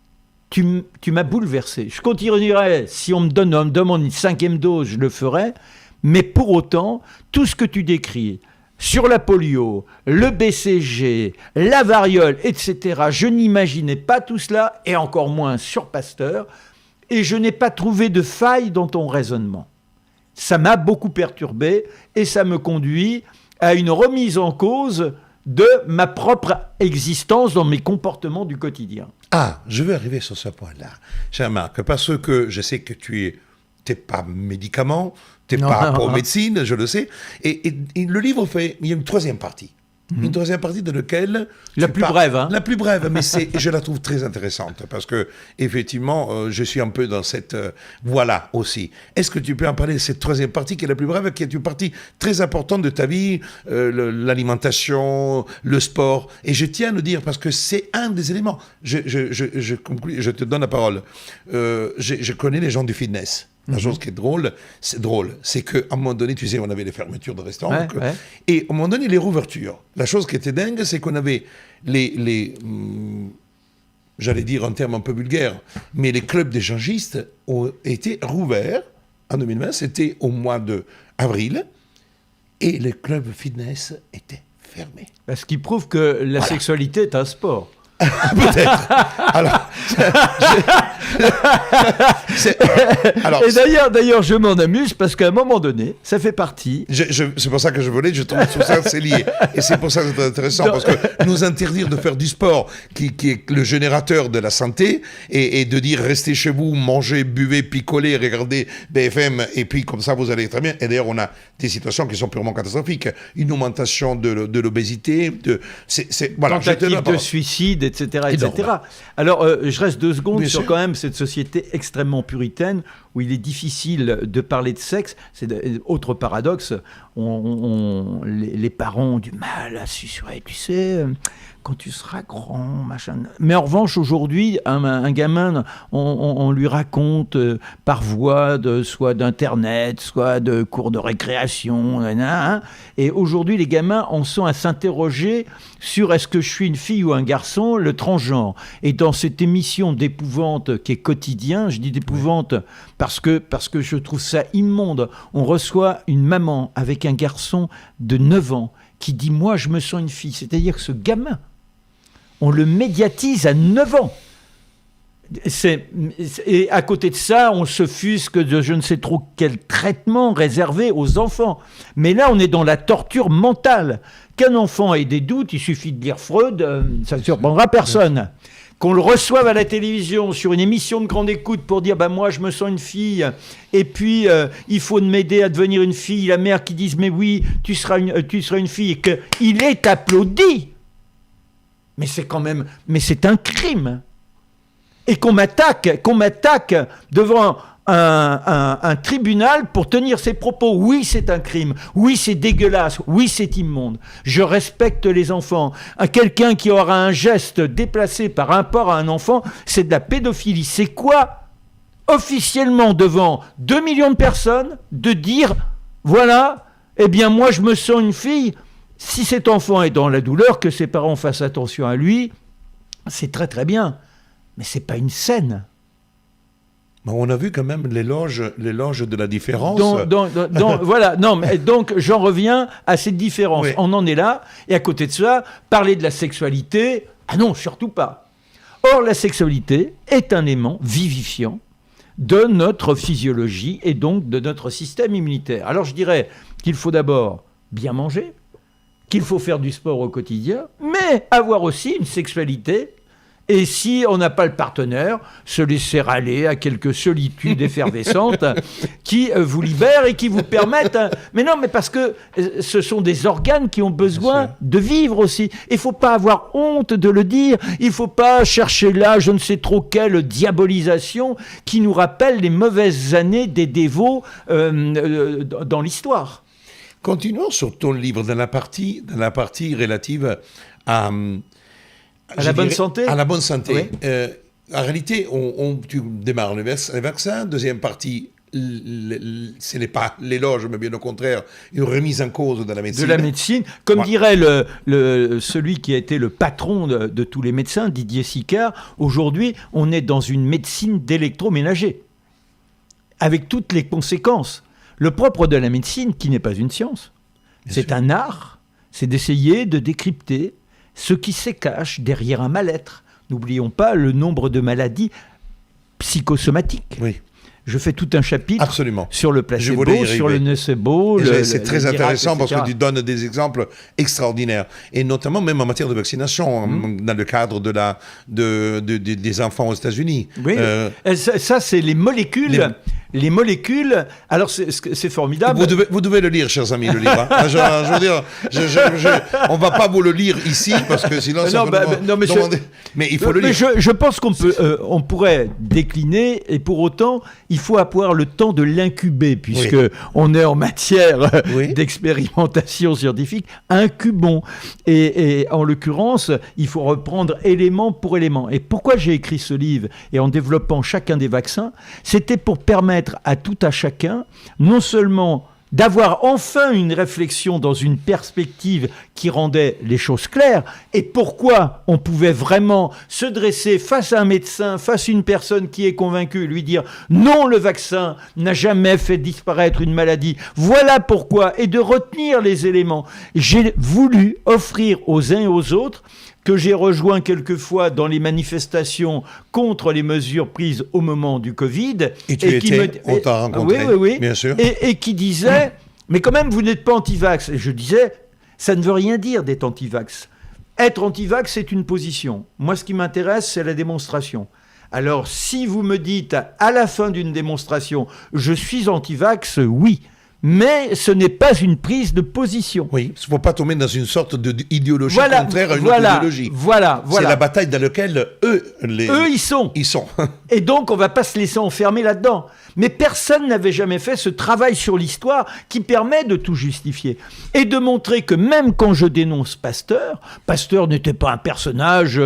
[SPEAKER 2] « tu m'as bouleversé ». Je continuerai, si on me demande une 5e dose, je le ferai, mais pour autant, tout ce que tu décris, sur la polio, le BCG, la variole, etc., je n'imaginais pas tout cela, et encore moins sur Pasteur, et je n'ai pas trouvé de faille dans ton raisonnement. Ça m'a beaucoup perturbé, et ça me conduit à une remise en cause de ma propre existence dans mes comportements du quotidien.
[SPEAKER 1] Ah, je veux arriver sur ce point-là, cher Marc, parce que je sais que tu n'es pas médicament, tu n'es pas pour médecine, je le sais. Et le livre il y a une 3e partie. Une 3e partie de laquelle...
[SPEAKER 2] La plus brève, hein.
[SPEAKER 1] La plus brève, mais je la trouve très intéressante, parce que, effectivement, je suis un peu dans cette voie-là aussi. Est-ce que tu peux en parler de cette 3e partie qui est la plus brève, qui est une partie très importante de ta vie, l'alimentation, le sport. Et je tiens à le dire, parce que c'est un des éléments. Je conclue, je te donne la parole. Je connais les gens du fitness. La chose qui est drôle, c'est qu'à un moment donné, tu sais, on avait les fermetures de restaurants, et à un moment donné, les rouvertures. La chose qui était dingue, c'est qu'on avait j'allais dire un terme un peu vulgaire, mais les clubs d'échangistes ont été rouverts en 2020, c'était au mois d'avril, et les clubs fitness étaient fermés.
[SPEAKER 2] Ce qui prouve que la sexualité est un sport.
[SPEAKER 1] Peut-être.
[SPEAKER 2] Et d'ailleurs, je m'en amuse parce qu'à un moment donné, ça fait partie.
[SPEAKER 1] C'est pour ça que je je trouve que ça c'est lié. Et c'est pour ça que c'est intéressant, parce que nous interdire de faire du sport, qui est le générateur de la santé, et de dire restez chez vous, mangez, buvez, picolez, regardez BFM, et puis comme ça vous allez très bien. Et d'ailleurs, on a des situations qui sont purement catastrophiques. Une augmentation de l'obésité,
[SPEAKER 2] tentative de suicide, etc. Alors, je reste 2 secondes sur quand même cette société extrêmement puritaine où il est difficile de parler de sexe, autre paradoxe, les parents ont du mal à susurrer, tu sais, quand tu seras grand, machin. Mais en revanche, aujourd'hui, un gamin, on lui raconte par voie soit d'internet, soit de cours de récréation, et aujourd'hui, les gamins en sont à s'interroger sur est-ce que je suis une fille ou un garçon, le transgenre. Et dans cette émission d'épouvante qui est quotidien, je dis d'épouvante parce que je trouve ça immonde, on reçoit une maman avec un garçon de 9 ans qui dit « moi je me sens une fille », c'est-à-dire que ce gamin, on le médiatise à 9 ans. Et à côté de ça, on s'offusque de je ne sais trop quel traitement réservé aux enfants. Mais là, on est dans la torture mentale. Qu'un enfant ait des doutes, il suffit de lire Freud, ça ne surprendra personne. Qu'on le reçoive à la télévision sur une émission de grande écoute pour dire bah moi je me sens une fille et puis il faut m'aider à devenir une fille, la mère qui dise mais oui tu seras une fille et qu'il est applaudi, mais c'est un crime, et qu'on m'attaque devant un tribunal pour tenir ses propos. Oui, c'est un crime. Oui, c'est dégueulasse. Oui, c'est immonde. Je respecte les enfants. Quelqu'un qui aura un geste déplacé par rapport à un enfant, c'est de la pédophilie. C'est quoi, officiellement, devant 2 millions de personnes, de dire, voilà, eh bien, moi, je me sens une fille. Si cet enfant est dans la douleur, que ses parents fassent attention à lui, c'est très, très bien. Mais c'est pas une scène.
[SPEAKER 1] On a vu quand même l'éloge de la différence.
[SPEAKER 2] Voilà, non, mais donc j'en reviens à cette différence. Oui. On en est là, et à côté de ça, parler de la sexualité, ah non, surtout pas. Or, la sexualité est un élément vivifiant de notre physiologie et donc de notre système immunitaire. Alors je dirais qu'il faut d'abord bien manger, qu'il faut faire du sport au quotidien, mais avoir aussi une sexualité. Et si on n'a pas le partenaire, se laisser aller à quelques solitudes effervescentes qui vous libèrent et qui vous permettent... Mais non, mais parce que ce sont des organes qui ont besoin de vivre aussi. Il ne faut pas avoir honte de le dire. Il ne faut pas chercher là, je ne sais trop quelle diabolisation qui nous rappelle les mauvaises années des dévots dans l'histoire.
[SPEAKER 1] Continuons sur ton livre, dans la partie relative à
[SPEAKER 2] la bonne santé.
[SPEAKER 1] À la bonne santé.
[SPEAKER 2] Oui.
[SPEAKER 1] En réalité, tu démarres les vaccins. Deuxième partie, ce n'est pas l'éloge, mais bien au contraire, une remise en cause de la médecine.
[SPEAKER 2] De la médecine. Comme dirait celui qui a été le patron de tous les médecins, Didier Sicard, aujourd'hui, on est dans une médecine d'électroménager, avec toutes les conséquences. Le propre de la médecine, qui n'est pas une science, c'est un art, c'est d'essayer de décrypter ce qui se cache derrière un mal-être. N'oublions pas le nombre de maladies psychosomatiques.
[SPEAKER 1] Oui.
[SPEAKER 2] Je fais tout un chapitre sur le placebo, sur le nocebo.
[SPEAKER 1] C'est très intéressant parce que tu donnes des exemples extraordinaires. Et notamment même en matière de vaccination, dans le cadre des enfants aux États-Unis.
[SPEAKER 2] Oui, ça c'est les molécules. Les molécules, alors c'est formidable.
[SPEAKER 1] Vous devez le lire, chers amis, le livre. Hein. Je veux dire, on ne va pas vous le lire ici parce que sinon ça mais il faut le lire.
[SPEAKER 2] Je pense on pourrait décliner et pour autant, il faut avoir le temps de l'incuber puisque on est en matière d'expérimentation scientifique. Incubons. Et en l'occurrence, il faut reprendre élément pour élément. Et pourquoi j'ai écrit ce livre et en développant chacun des vaccins, c'était pour permettre à tout à chacun, non seulement d'avoir enfin une réflexion dans une perspective qui rendait les choses claires, et pourquoi on pouvait vraiment se dresser face à un médecin, face à une personne qui est convaincue, lui dire « Non, le vaccin n'a jamais fait disparaître une maladie, voilà pourquoi », et de retenir les éléments. J'ai voulu offrir aux uns et aux autres que j'ai rejoint quelquefois dans les manifestations contre les mesures prises au moment du Covid.
[SPEAKER 1] On t'a rencontré,
[SPEAKER 2] oui,
[SPEAKER 1] bien sûr.
[SPEAKER 2] Et qui disait, mais quand même, vous n'êtes pas anti-vax. Et je disais, ça ne veut rien dire d'être anti-vax. Être anti-vax, c'est une position. Moi, ce qui m'intéresse, c'est la démonstration. Alors, si vous me dites, à la fin d'une démonstration, je suis anti-vax, oui. mais ce n'est pas une prise de position.
[SPEAKER 1] Oui, il ne faut pas tomber dans une sorte d'idéologie contraire à une autre idéologie.
[SPEAKER 2] Voilà.
[SPEAKER 1] C'est la bataille dans laquelle eux,
[SPEAKER 2] ils sont.
[SPEAKER 1] Ils sont.
[SPEAKER 2] Et donc, on ne va pas se laisser enfermer là-dedans. Mais personne n'avait jamais fait ce travail sur l'histoire qui permet de tout justifier. Et de montrer que même quand je dénonce Pasteur, Pasteur n'était pas un personnage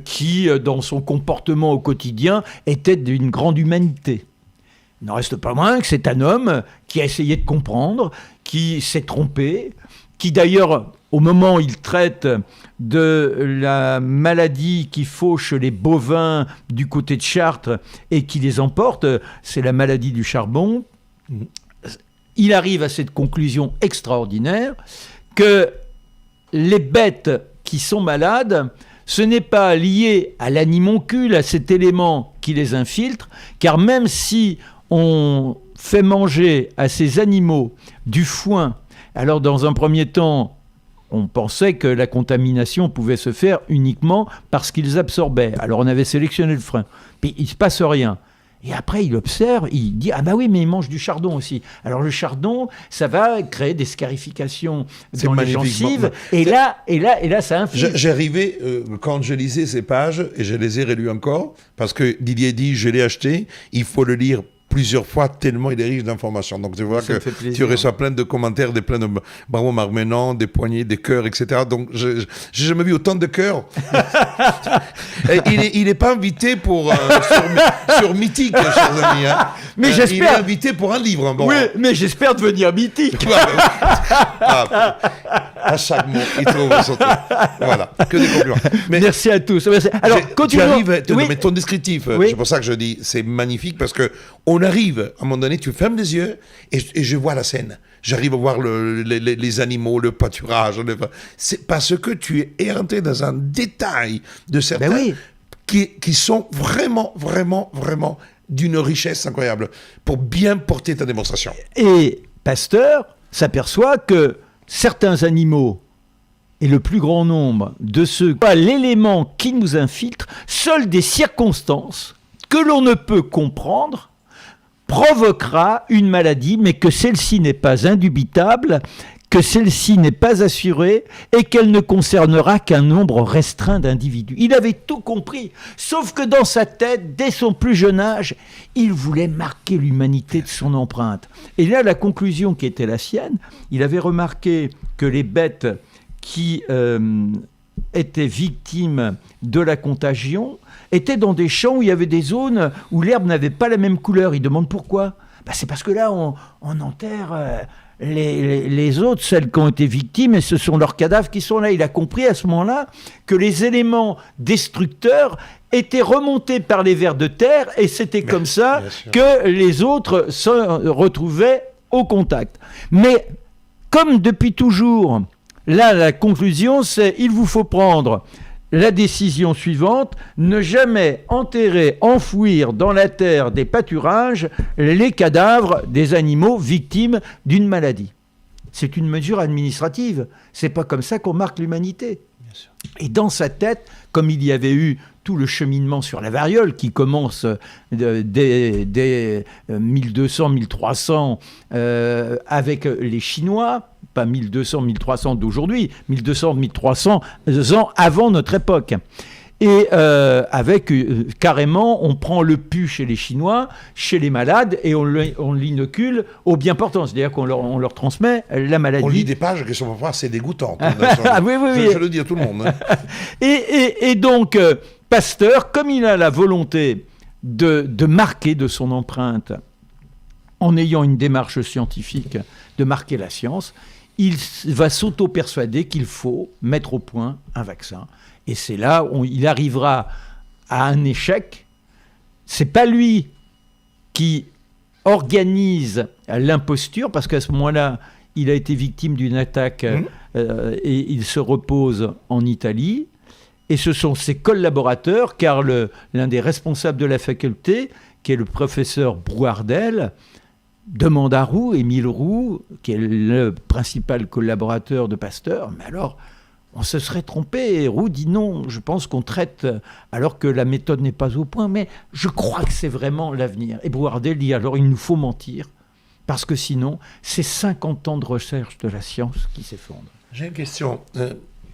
[SPEAKER 2] qui, dans son comportement au quotidien, était d'une grande humanité. Il n'en reste pas moins que c'est un homme qui a essayé de comprendre, qui s'est trompé, qui d'ailleurs, au moment où il traite de la maladie qui fauche les bovins du côté de Chartres et qui les emporte, c'est la maladie du charbon, il arrive à cette conclusion extraordinaire que les bêtes qui sont malades, ce n'est pas lié à l'animoncule, à cet élément qui les infiltre, car même si on fait manger à ces animaux du foin, alors dans un premier temps, on pensait que la contamination pouvait se faire uniquement parce qu'ils absorbaient. Alors on avait sélectionné le foin, puis il ne se passe rien. Et après, il observe, il dit « Ah bah oui, mais ils mangent du chardon aussi. » Alors le chardon, ça va créer des scarifications dans les gencives. Et là, ça influe.
[SPEAKER 1] J'arrivais, quand je lisais ces pages, et je les ai relues encore, parce que Didier dit « Je l'ai acheté, il faut le lire plusieurs fois tellement il est riche d'informations. » Donc tu vois que tu reçois plein de commentaires, plein de bravo Marc Menon, des poignées, des cœurs, etc. Donc j'ai jamais vu autant de cœurs. Il n'est pas invité pour sur Mythique, chers amis. Hein.
[SPEAKER 2] Mais j'espère.
[SPEAKER 1] Il est invité pour un livre. Hein, bon.
[SPEAKER 2] Oui, mais j'espère devenir mythique.
[SPEAKER 1] À chaque mot, il trouve son truc. Voilà, que des compliments.
[SPEAKER 2] Mais merci à tous. Merci. Alors, continuons.
[SPEAKER 1] Tu arrives, mais ton descriptif, c'est pour ça que je dis, c'est magnifique, parce que on arrive, à un moment donné, tu fermes les yeux, et je vois la scène. J'arrive à voir les animaux, le pâturage. C'est parce que tu es rentré dans un détail de certains qui sont vraiment, vraiment, vraiment d'une richesse incroyable pour bien porter ta démonstration.
[SPEAKER 2] Et Pasteur s'aperçoit que certains animaux et le plus grand nombre de ceux, l'élément qui nous infiltre, seules des circonstances que l'on ne peut comprendre provoquera une maladie, mais que celle-ci n'est pas indubitable, que celle-ci n'est pas assurée et qu'elle ne concernera qu'un nombre restreint d'individus. Il avait tout compris, sauf que dans sa tête, dès son plus jeune âge, il voulait marquer l'humanité de son empreinte. Et là, la conclusion qui était la sienne, il avait remarqué que les bêtes qui étaient victimes de la contagion étaient dans des champs où il y avait des zones où l'herbe n'avait pas la même couleur. Il demande pourquoi. C'est parce que là, on enterre les autres, celles qui ont été victimes, et ce sont leurs cadavres qui sont là. Il a compris à ce moment-là que les éléments destructeurs étaient remontés par les vers de terre, et c'était comme ça que les autres se retrouvaient au contact. Mais comme depuis toujours, là, la conclusion, c'est il vous faut prendre la décision suivante, ne jamais enterrer, enfouir dans la terre des pâturages les cadavres des animaux victimes d'une maladie. C'est une mesure administrative. C'est pas comme ça qu'on marque l'humanité. Et dans sa tête, comme il y avait eu tout le cheminement sur la variole qui commence dès 1200-1300 avec les Chinois, pas 1200-1300 d'aujourd'hui, 1200-1300 ans avant notre époque. Et carrément, on prend le pus chez les Chinois, chez les malades, et on l'inocule aux bien portants. C'est-à-dire qu'on leur transmet la maladie.
[SPEAKER 1] On lit des pages qui sont parfois assez dégoûtantes.
[SPEAKER 2] Oui.
[SPEAKER 1] Je le dis à tout le monde. Hein.
[SPEAKER 2] Et donc, Pasteur, comme il a la volonté de marquer de son empreinte, en ayant une démarche scientifique, de marquer la science, il va s'auto-persuader qu'il faut mettre au point un vaccin. Et c'est là où il arrivera à un échec. C'est pas lui qui organise l'imposture, parce qu'à ce moment-là, il a été victime d'une attaque et il se repose en Italie. Et ce sont ses collaborateurs, car l'un des responsables de la faculté, qui est le professeur Brouardel, demande à Roux, Émile Roux, qui est le principal collaborateur de Pasteur, mais alors, on se serait trompé. Et Roux dit non, je pense qu'on traite alors que la méthode n'est pas au point, mais je crois que c'est vraiment l'avenir. Et Brouardel dit alors, il nous faut mentir Parce que sinon, c'est 50 ans de recherche de la science qui s'effondrent.
[SPEAKER 1] J'ai une question.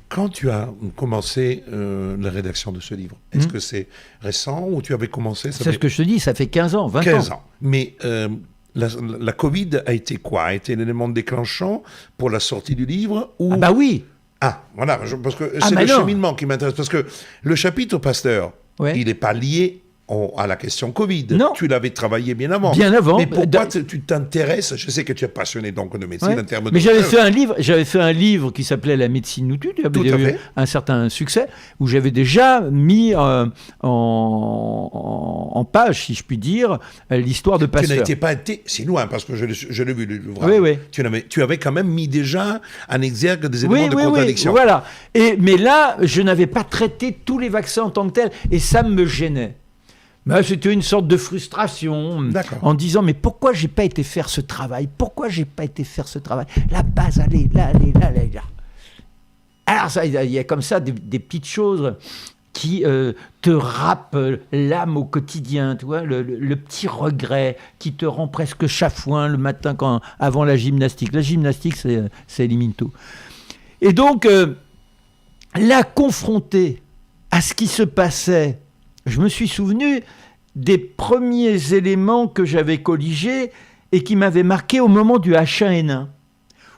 [SPEAKER 1] Quand tu as commencé la rédaction de ce livre, est-ce que c'est récent ou tu avais commencé
[SPEAKER 2] C'est ce que je te dis, ça fait 15 ans, 20
[SPEAKER 1] 15
[SPEAKER 2] ans.
[SPEAKER 1] ans. Mais la Covid a été quoi? A été l'élément déclenchant pour la sortie du livre ou...
[SPEAKER 2] Ah bah oui.
[SPEAKER 1] Ah, voilà, parce que c'est le cheminement qui m'intéresse. Parce que le chapitre Pasteur, il n'est pas lié à la question Covid.
[SPEAKER 2] Non.
[SPEAKER 1] Tu l'avais travaillé bien avant.
[SPEAKER 2] Bien avant.
[SPEAKER 1] Mais pourquoi tu t'intéresses? Je sais que tu es passionné donc de médecine en termes de...
[SPEAKER 2] Mais j'avais fait un livre qui s'appelait La médecine nous tue. Il y avait eu un certain succès où j'avais déjà mis en page, si je puis dire, l'histoire de Pasteur.
[SPEAKER 1] Tu n'étais pas été si loin parce que je l'ai vu l'ouvrage.
[SPEAKER 2] Oui, oui.
[SPEAKER 1] Tu avais quand même mis déjà en exergue des éléments de contradiction.
[SPEAKER 2] Oui, voilà. Mais là, je n'avais pas traité tous les vaccins en tant que tels et ça me gênait. Ben, c'était une sorte de frustration en disant mais pourquoi j'ai pas été faire ce travail? La base, elle est là. Alors il y a comme ça des petites choses qui te râpent l'âme au quotidien, tu vois, le petit regret qui te rend presque chafouin le matin avant la gymnastique. La gymnastique, ça élimine tout. Et donc, là, confronté à ce qui se passait, je me suis souvenu des premiers éléments que j'avais colligés et qui m'avaient marqué au moment du H1N1,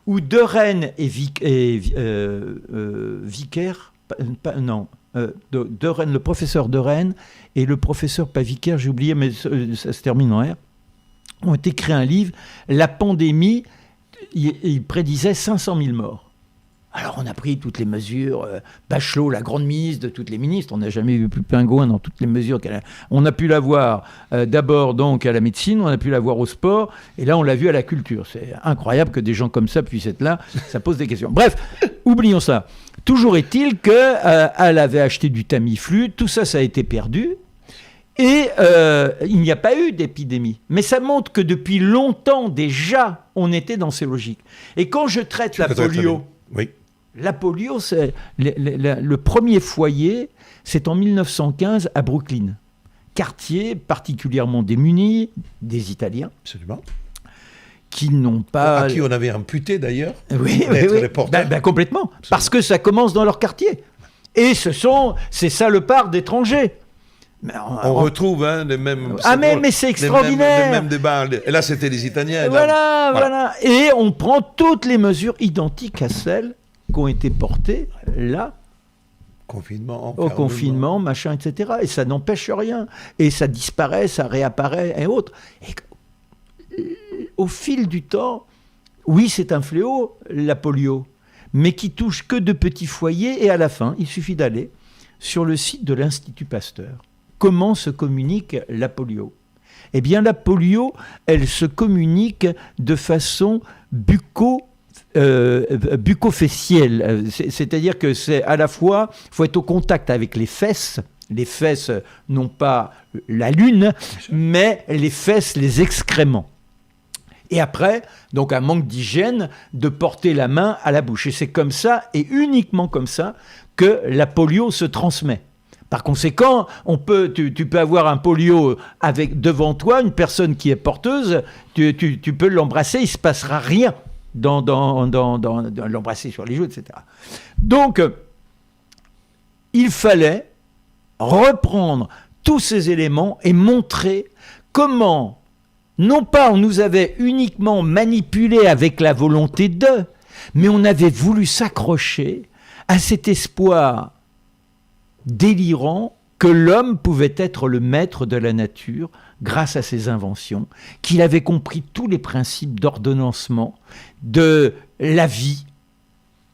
[SPEAKER 2] où Derennes et Vicaire, Derennes, le professeur Derennes et le professeur pas Vicaire, j'ai oublié, mais ça se termine en R, ont écrit un livre, La pandémie, il prédisait 500 000 morts. Alors on a pris toutes les mesures, Bachelot, la grande ministre de toutes les ministres, on n'a jamais vu plus pingouin dans toutes les mesures on a pu la voir d'abord donc à la médecine, on a pu la voir au sport, et là on l'a vu à la culture. C'est incroyable que des gens comme ça puissent être là, ça pose des questions. Bref, oublions ça. Toujours est-il qu'elle avait acheté du Tamiflu, tout ça, ça a été perdu, et il n'y a pas eu d'épidémie. Mais ça montre que depuis longtemps déjà, on était dans ces logiques. Et quand je traite la polio...
[SPEAKER 1] Oui.
[SPEAKER 2] La polio, c'est le premier foyer, c'est en 1915 à Brooklyn. Quartier particulièrement démuni, des Italiens.
[SPEAKER 1] Absolument.
[SPEAKER 2] Qui n'ont pas...
[SPEAKER 1] À qui on avait imputé d'ailleurs
[SPEAKER 2] d'être
[SPEAKER 1] les porteurs.
[SPEAKER 2] Complètement. Absolument. Parce que ça commence dans leur quartier. Et c'est salopard d'étrangers.
[SPEAKER 1] On retrouve les mêmes...
[SPEAKER 2] mais c'est extraordinaire.
[SPEAKER 1] Les mêmes débats. Et là, c'était les Italiens.
[SPEAKER 2] Voilà. Et on prend toutes les mesures identiques à celles qui ont été portées là. Au confinement, machin, etc. Et ça n'empêche rien. Et ça disparaît, ça réapparaît et autres. Et au fil du temps, oui, c'est un fléau, la polio, mais qui touche que de petits foyers. Et à la fin, il suffit d'aller sur le site de l'Institut Pasteur. Comment se communique la polio? Eh bien, la polio, elle se communique de façon bucco-fessielle. C'est-à-dire que c'est à la fois, il faut être au contact avec les fesses, non pas la lune, mais les fesses, les excréments. Et après, donc un manque d'hygiène, de porter la main à la bouche. Et c'est comme ça, et uniquement comme ça, que la polio se transmet. Par conséquent, tu peux avoir un polio devant toi, une personne qui est porteuse, tu peux l'embrasser, il ne se passera rien dans l'embrasser sur les joues, etc. Donc, il fallait reprendre tous ces éléments et montrer comment, non pas on nous avait uniquement manipulés avec la volonté d'eux, mais on avait voulu s'accrocher à cet espoir délirant que l'homme pouvait être le maître de la nature grâce à ses inventions, qu'il avait compris tous les principes d'ordonnancement de la vie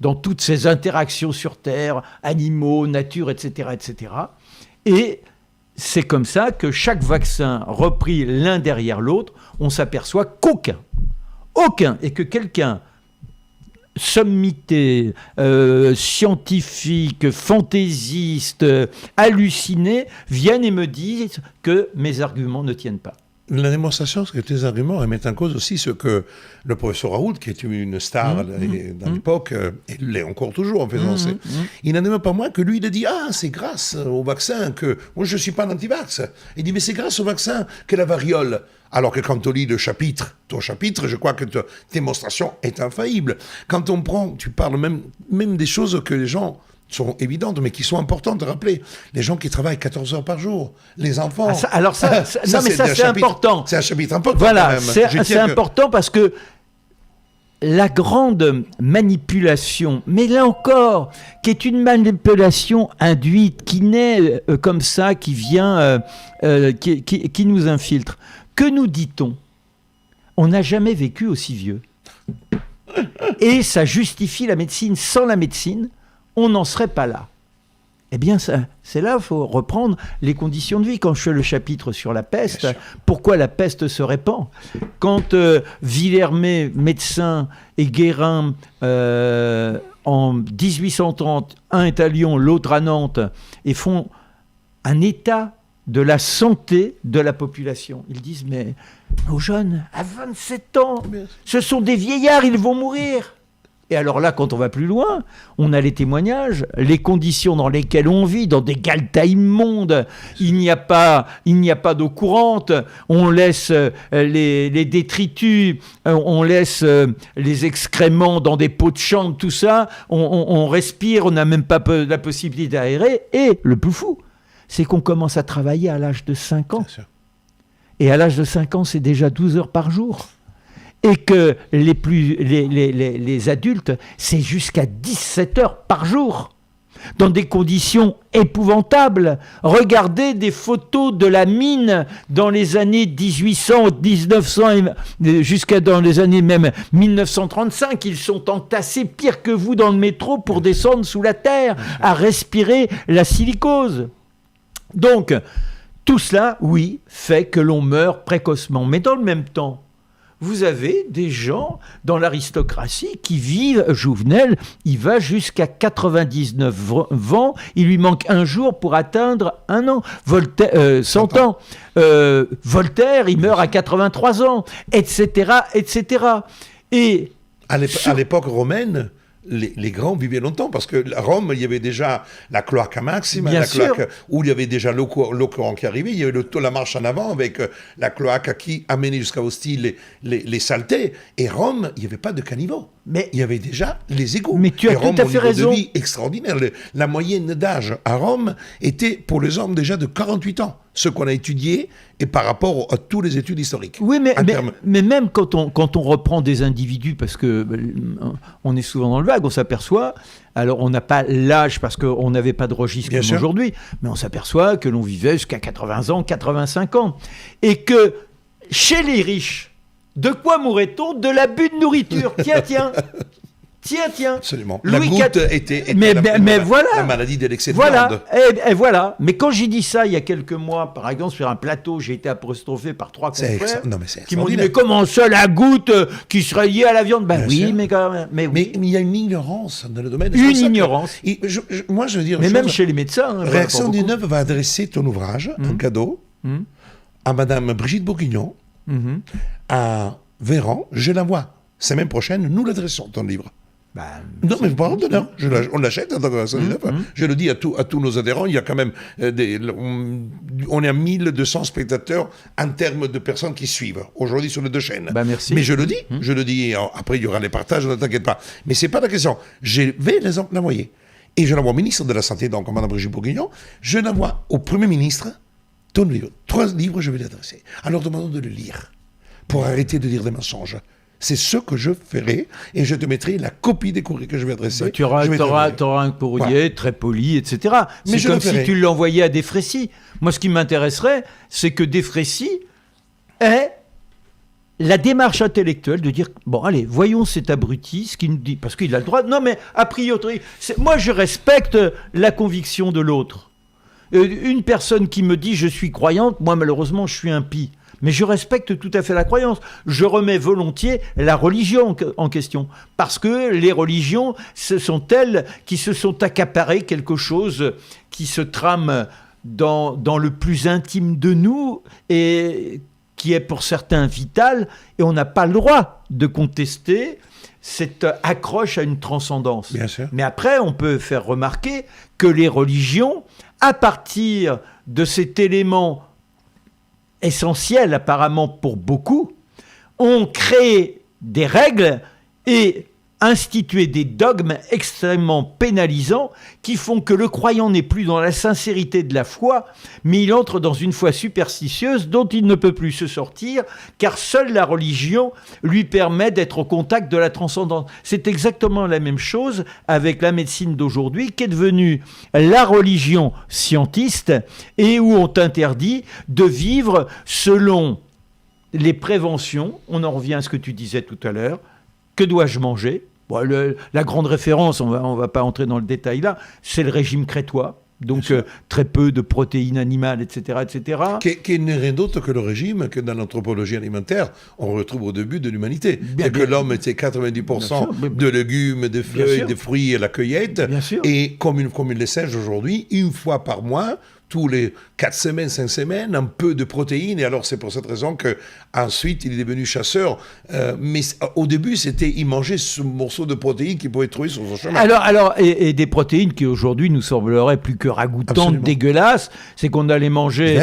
[SPEAKER 2] dans toutes ses interactions sur Terre, animaux, nature, etc., etc. Et c'est comme ça que chaque vaccin repris l'un derrière l'autre, on s'aperçoit qu'aucun, et que quelqu'un sommité, scientifique, fantaisiste, halluciné, viennent et me disent que mes arguments ne tiennent pas.
[SPEAKER 1] la démonstration que tes arguments remettent en cause aussi ce que le professeur Raoult, qui est une star dans l'époque, et l'est encore toujours en faisant il n'en est pas moins que lui, il a dit « Ah, c'est grâce au vaccin que... Moi, je ne suis pas un anti-vax. » Il dit « Mais c'est grâce au vaccin que la variole... » Alors que quand on lit le chapitre, ton chapitre, je crois que ta démonstration est infaillible. Quand on prend, tu parles même des choses que les gens... sont évidentes, mais qui sont importantes à rappeler. Les gens qui travaillent 14 heures par jour, les enfants...
[SPEAKER 2] Alors ça, c'est important.
[SPEAKER 1] C'est un chapitre important.
[SPEAKER 2] Voilà, c'est important parce que la grande manipulation, mais là encore, qui est une manipulation induite, qui naît comme ça, qui vient, qui nous infiltre. Que nous dit-on ? On n'a jamais vécu aussi vieux. Et ça justifie la médecine. Sans la médecine, on n'en serait pas là. Eh bien, c'est là qu'il faut reprendre les conditions de vie. Quand je fais le chapitre sur la peste, pourquoi la peste se répand ? Quand Villermé, médecin, et Guérin, en 1830, un est à Lyon, l'autre à Nantes, et font un état de la santé de la population. Ils disent, mais nos jeunes, à 27 ans, ce sont des vieillards, ils vont mourir. Et alors là, quand on va plus loin, on a les témoignages, les conditions dans lesquelles on vit, dans des galetas immondes, il n'y a pas d'eau courante, on laisse les détritus, on laisse les excréments dans des pots de chambre, tout ça, on respire, on n'a même pas la possibilité d'aérer, et le plus fou, c'est qu'on commence à travailler à l'âge de 5 ans. Et à l'âge de 5 ans, c'est déjà 12 heures par jour. Et que les adultes, c'est jusqu'à 17 heures par jour, dans des conditions épouvantables. Regardez des photos de la mine dans les années 1800, 1900, jusqu'à dans les années même 1935. Ils sont entassés pire que vous dans le métro pour descendre sous la terre, à respirer la silicose. Donc, tout cela, oui, fait que l'on meurt précocement. Mais dans le même temps, vous avez des gens dans l'aristocratie qui vivent, Jouvenel, il va jusqu'à 99 ans, il lui manque un jour pour atteindre 1 an, 100 ans. Voltaire, il meurt à 83 ans, etc., etc. Et
[SPEAKER 1] à l'époque romaine, les grands vivaient longtemps, parce que à Rome, il y avait déjà la cloaca maxima, cloaca où il y avait déjà l'eau courant qui arrivait, il y avait la marche en avant avec la cloaca qui amenait jusqu'à Ostie les saletés, et Rome, il n'y avait pas de caniveau. Mais il y avait déjà les égouts.
[SPEAKER 2] Mais tu as tout à fait raison.
[SPEAKER 1] De vie extraordinaire. La moyenne d'âge à Rome était pour les hommes déjà de 48 ans, ce qu'on a étudié et par rapport à toutes les études historiques.
[SPEAKER 2] Oui, mais même quand on reprend des individus, parce que on est souvent dans le vague, on s'aperçoit, alors on n'a pas l'âge parce qu'on n'avait pas de registre comme aujourd'hui, mais on s'aperçoit que l'on vivait jusqu'à 80 ans, 85 ans. Et que chez les riches, de quoi mourrait-on ? De l'abus de nourriture. Tiens.
[SPEAKER 1] Absolument.
[SPEAKER 2] Louis
[SPEAKER 1] la goutte était
[SPEAKER 2] voilà.
[SPEAKER 1] La maladie de l'excès de
[SPEAKER 2] voilà.
[SPEAKER 1] viande.
[SPEAKER 2] Et voilà. Mais quand j'ai dit ça il y a quelques mois, par exemple, sur un plateau, j'ai été apostrophé par 3 confrères qui m'ont dit, mais comment ça, la goutte qui serait liée à la viande ? Ben oui, mais quand même. Mais
[SPEAKER 1] il y a une ignorance dans le domaine.
[SPEAKER 2] Une ignorance.
[SPEAKER 1] Moi, je veux dire...
[SPEAKER 2] Mais même chez les médecins.
[SPEAKER 1] Réaction 19 va adresser ton ouvrage, un cadeau, à Madame Brigitte Bourguignon, à Véran. Je la vois. Semaine prochaine, nous l'adressons, ton livre. Non, mais pas d'honneur. On l'achète en tant que Réaction 19. Je le dis à tous nos adhérents, il y a quand même on est à 1200 spectateurs en termes de personnes qui suivent aujourd'hui sur les 2 chaînes.
[SPEAKER 2] Merci.
[SPEAKER 1] Mais je le dis, après il y aura les partages, ne t'inquiète pas. Mais c'est pas la question. Je vais l'envoyer. Et je l'envoie au ministre de la Santé, donc Mme Brigitte Bourguignon. Je l'envoie au Premier ministre, ton livre. 3 livres, je vais l'adresser. Alors demandons de le lire, pour arrêter de dire des mensonges. C'est ce que je ferai, et je te mettrai la copie des courriers que je vais adresser.
[SPEAKER 2] Tu auras un courrier très poli, etc. C'est comme si tu l'envoyais à Desfrécy. Moi, ce qui m'intéresserait, c'est que Desfrécy ait la démarche intellectuelle de dire, bon, allez, voyons cet abruti, ce qu'il nous dit, parce qu'il a le droit. Non, mais a priori, moi, je respecte la conviction de l'autre. Une personne qui me dit, je suis croyante, moi, malheureusement, je suis impie. Mais je respecte tout à fait la croyance. Je remets volontiers la religion en question. Parce que les religions, ce sont elles qui se sont accaparées quelque chose qui se trame dans le plus intime de nous et qui est pour certains vitale, et on n'a pas le droit de contester cette accroche à une transcendance.
[SPEAKER 1] Bien sûr.
[SPEAKER 2] Mais après, on peut faire remarquer que les religions, à partir de cet élément essentiel apparemment pour beaucoup, ont créé des règles et institué des dogmes extrêmement pénalisants qui font que le croyant n'est plus dans la sincérité de la foi, mais il entre dans une foi superstitieuse dont il ne peut plus se sortir, car seule la religion lui permet d'être au contact de la transcendance. C'est exactement la même chose avec la médecine d'aujourd'hui, qui est devenue la religion scientiste et où on interdit de vivre selon les préventions. On en revient à ce que tu disais tout à l'heure. Que dois-je manger ? Bon, la grande référence, on va pas entrer dans le détail là, c'est le régime crétois. Donc très peu de protéines animales, etc. etc.
[SPEAKER 1] Qui n'est rien d'autre que le régime que dans l'anthropologie alimentaire, on retrouve au début de l'humanité. C'est que l'homme était 90% de légumes, de feuilles, de fruits et la cueillette. Et comme les singes aujourd'hui, une fois par mois, tous les 4 semaines, 5 semaines, un peu de protéines. Et alors, c'est pour cette raison qu'ensuite, il est devenu chasseur. Mais au début, il mangeait ce morceau de protéines qu'il pouvait trouver sur son chemin.
[SPEAKER 2] Alors et des protéines qui, aujourd'hui, nous sembleraient plus que ragoûtantes, absolument dégueulasses. C'est qu'on allait manger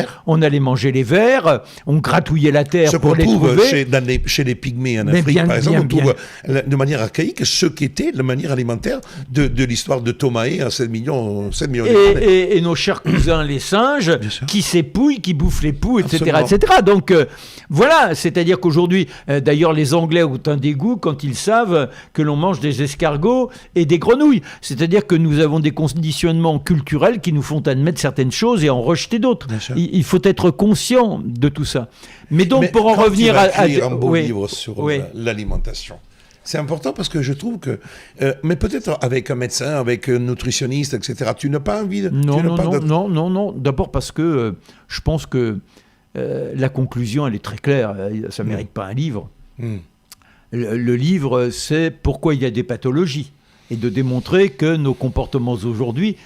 [SPEAKER 2] les vers, on gratouillait la terre pour les trouver.
[SPEAKER 1] Chez les pygmées en Afrique, par exemple, on trouve de manière archaïque ce qu'était la manière alimentaire de l'histoire de Tomae à 7 millions d'années.
[SPEAKER 2] Et nos chers cousins, les singes, qui s'épouillent, qui bouffent les poux, etc. etc. Donc voilà, c'est-à-dire qu'aujourd'hui, d'ailleurs les Anglais ont un dégoût quand ils savent que l'on mange des escargots et des grenouilles. C'est-à-dire que nous avons des conditionnements culturels qui nous font admettre certaines choses et en rejeter d'autres. Il faut être conscient de tout ça. Mais donc pour en revenir à
[SPEAKER 1] un beau livre sur l'alimentation. C'est important parce que je trouve que, mais peut-être avec un médecin, avec un nutritionniste, etc., tu n'as pas envie de...
[SPEAKER 2] Non. D'abord parce que je pense que la conclusion, elle est très claire. Ça ne mérite pas un livre. Le livre, c'est pourquoi il y a des pathologies. Et de démontrer que nos comportements aujourd'hui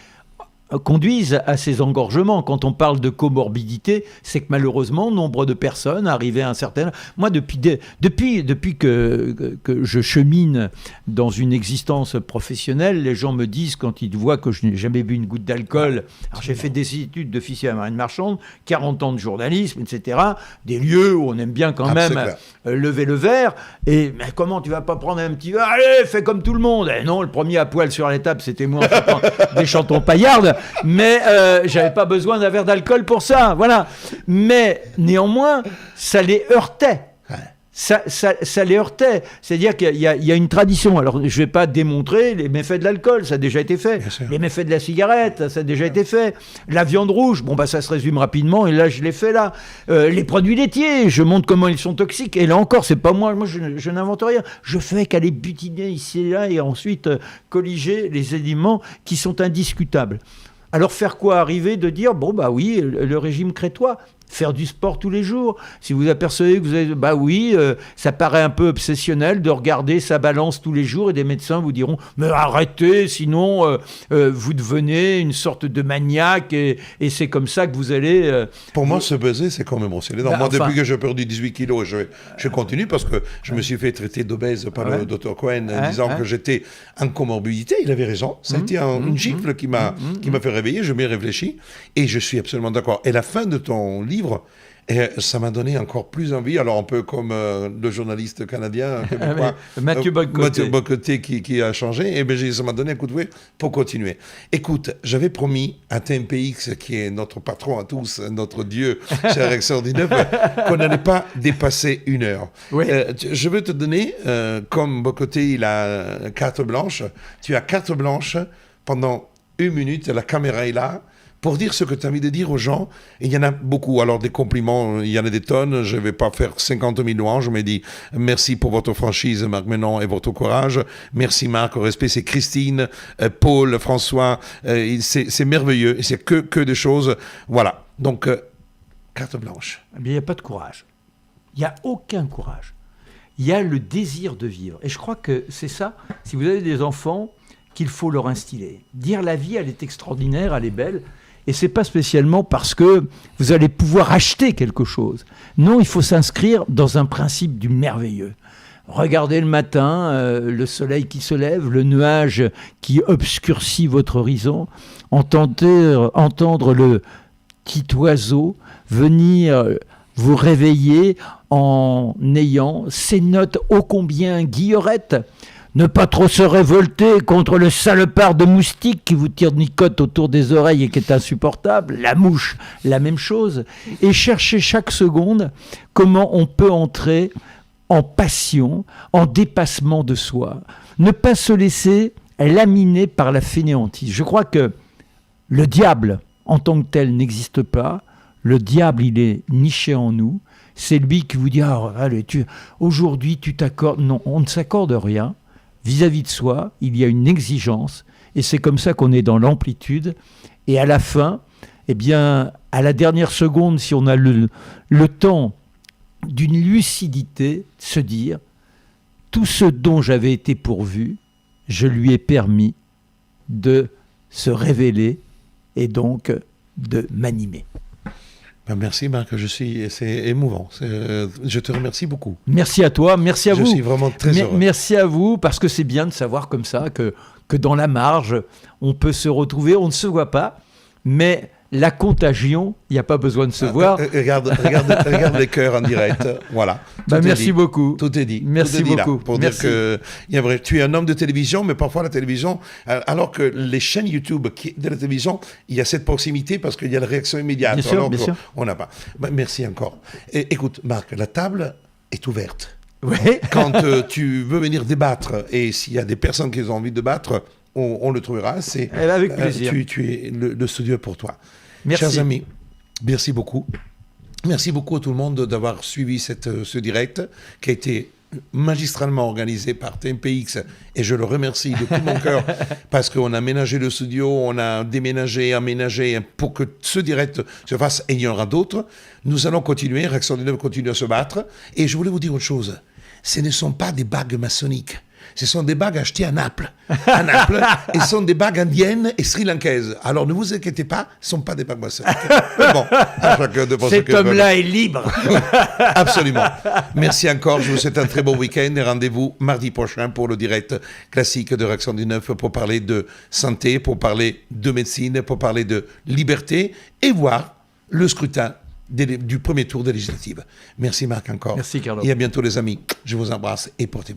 [SPEAKER 2] conduisent à ces engorgements. Quand on parle de comorbidité, c'est que malheureusement, nombre de personnes arrivées à un certain... Moi, depuis que je chemine dans une existence professionnelle, les gens me disent, quand ils voient que je n'ai jamais bu une goutte d'alcool, alors j'ai fait des études d'officier à marine marchande, 40 ans de journalisme, etc., des lieux où on aime bien quand même lever le verre, et mais comment tu vas pas prendre un petit verre ? Allez, fais comme tout le monde. Et non, le premier à poil sur la table, c'était moi en faisant des chantons paillardes. Mais j'avais pas besoin d'un verre d'alcool pour ça, voilà. Mais néanmoins, ça les heurtait. Ça les heurtait. C'est-à-dire qu'il y a une tradition. Alors, je vais pas démontrer les méfaits de l'alcool, ça a déjà été fait. Les méfaits de la cigarette, ça a déjà été fait. La viande rouge, ça se résume rapidement, et là, je l'ai fait là. Les produits laitiers, je montre comment ils sont toxiques. Et là encore, c'est pas moi je n'invente rien. Je fais qu'à les butiner ici et là, et ensuite colliger les éléments qui sont indiscutables. Alors faire quoi ? Arriver de dire, oui, le régime crétois, faire du sport tous les jours. Si vous apercevez que vous avez, ça paraît un peu obsessionnel de regarder sa balance tous les jours, et des médecins vous diront, mais arrêtez, sinon vous devenez une sorte de maniaque, et c'est comme ça que vous allez...
[SPEAKER 1] Pour moi, se peser, c'est quand même aussi. Moi, depuis que j'ai perdu 18 kilos, je continue parce que je me suis fait traiter d'obèse par le Dr Cohen, disant que j'étais en comorbidité. Il avait raison. Ça a été une gifle qui m'a fait réveiller. Je m'y ai réfléchi et je suis absolument d'accord. Et la fin de ton livre, ça m'a donné encore plus envie. Alors un peu comme le journaliste canadien
[SPEAKER 2] Mathieu
[SPEAKER 1] Bocoté qui a changé, et ça m'a donné un coup de fouet pour continuer. Écoute, j'avais promis à TMPX, qui est notre patron à tous, notre Dieu, cher extraordinaire, qu'on n'allait pas dépasser 1 heure. Je veux te donner, comme Bocoté, il a carte blanche, tu as carte blanche pendant 1 minute, la caméra est là, pour dire ce que tu as envie de dire aux gens. Et il y en a beaucoup. Alors, des compliments, il y en a des tonnes. Je ne vais pas faire 50 000 louanges. Je me dis merci pour votre franchise, Marc Menon, et votre courage. Merci, Marc. Au respect, c'est Christine, Paul, François. C'est merveilleux. Et c'est que des choses. Voilà. Donc, carte blanche.
[SPEAKER 2] Mais il n'y a pas de courage. Il n'y a aucun courage. Il y a le désir de vivre. Et je crois que c'est ça. Si vous avez des enfants, qu'il faut leur instiller. Dire la vie, elle est extraordinaire, elle est belle. Et c'est pas spécialement parce que vous allez pouvoir acheter quelque chose. Non, il faut s'inscrire dans un principe du merveilleux. Regardez le matin, le soleil qui se lève, le nuage qui obscurcit votre horizon, entendre le petit oiseau venir vous réveiller en ayant ces notes ô combien guillerettes. Ne pas trop se révolter contre le salopard de moustique qui vous tire nicote autour des oreilles et qui est insupportable. La mouche, la même chose. Et chercher chaque seconde comment on peut entrer en passion, en dépassement de soi. Ne pas se laisser laminer par la fainéantise. Je crois que le diable, en tant que tel, n'existe pas. Le diable, il est niché en nous. C'est lui qui vous dit « Ah, allez, aujourd'hui, tu t'accordes... » Non, on ne s'accorde rien. Vis-à-vis de soi, il y a une exigence. Et c'est comme ça qu'on est dans l'amplitude. Et à la fin, eh bien, à la dernière seconde, si on a le temps d'une lucidité, se dire « Tout ce dont j'avais été pourvu, je lui ai permis de se révéler et donc de m'animer. »
[SPEAKER 1] Merci Marc, c'est émouvant. Je te remercie beaucoup.
[SPEAKER 2] Merci à toi, merci à vous.
[SPEAKER 1] Je suis vraiment très heureux.
[SPEAKER 2] Merci à vous, parce que c'est bien de savoir comme ça que dans la marge, on peut se retrouver, on ne se voit pas, mais la contagion, il n'y a pas besoin de se voir.
[SPEAKER 1] Regarde les cœurs en direct. Voilà.
[SPEAKER 2] Merci beaucoup.
[SPEAKER 1] Tout est dit.
[SPEAKER 2] Merci
[SPEAKER 1] tout est dit
[SPEAKER 2] beaucoup.
[SPEAKER 1] Là, pour dire que tu es un homme de télévision, mais parfois la télévision, alors que les chaînes YouTube de la télévision, il y a cette proximité parce qu'il y a la réaction immédiate.
[SPEAKER 2] Bien sûr, bien sûr.
[SPEAKER 1] On n'a pas. Merci encore. Écoute, Marc, la table est ouverte.
[SPEAKER 2] Oui.
[SPEAKER 1] Quand tu veux venir débattre, et s'il y a des personnes qui ont envie de débattre, on le trouvera.
[SPEAKER 2] Avec plaisir.
[SPEAKER 1] Tu es le studio pour toi.
[SPEAKER 2] Merci.
[SPEAKER 1] Chers amis, merci beaucoup. Merci beaucoup à tout le monde d'avoir suivi ce direct qui a été magistralement organisé par TMPX et je le remercie de tout mon cœur parce qu'on a aménagé le studio, on a déménagé, aménagé pour que ce direct se fasse et il y en aura d'autres. Nous allons continuer, Réaction 19 continue à se battre et je voulais vous dire autre chose. Ce ne sont pas des bagues maçonniques. Ce sont des bagues achetées à Naples. Et ce sont des bagues indiennes et sri-lankaises. Alors ne vous inquiétez pas, ce ne sont pas des bagues maçonniques. Mais bon, à chacun de penser
[SPEAKER 2] cet homme-là est libre.
[SPEAKER 1] Absolument. Merci encore, je vous souhaite un très bon week-end et rendez-vous mardi prochain pour le direct classique de Réaction 19 pour parler de santé, pour parler de médecine, pour parler de liberté et voir le scrutin du premier tour des législatives. Merci Marc encore.
[SPEAKER 2] Merci Carlo.
[SPEAKER 1] Et à bientôt les amis. Je vous embrasse et portez-vous.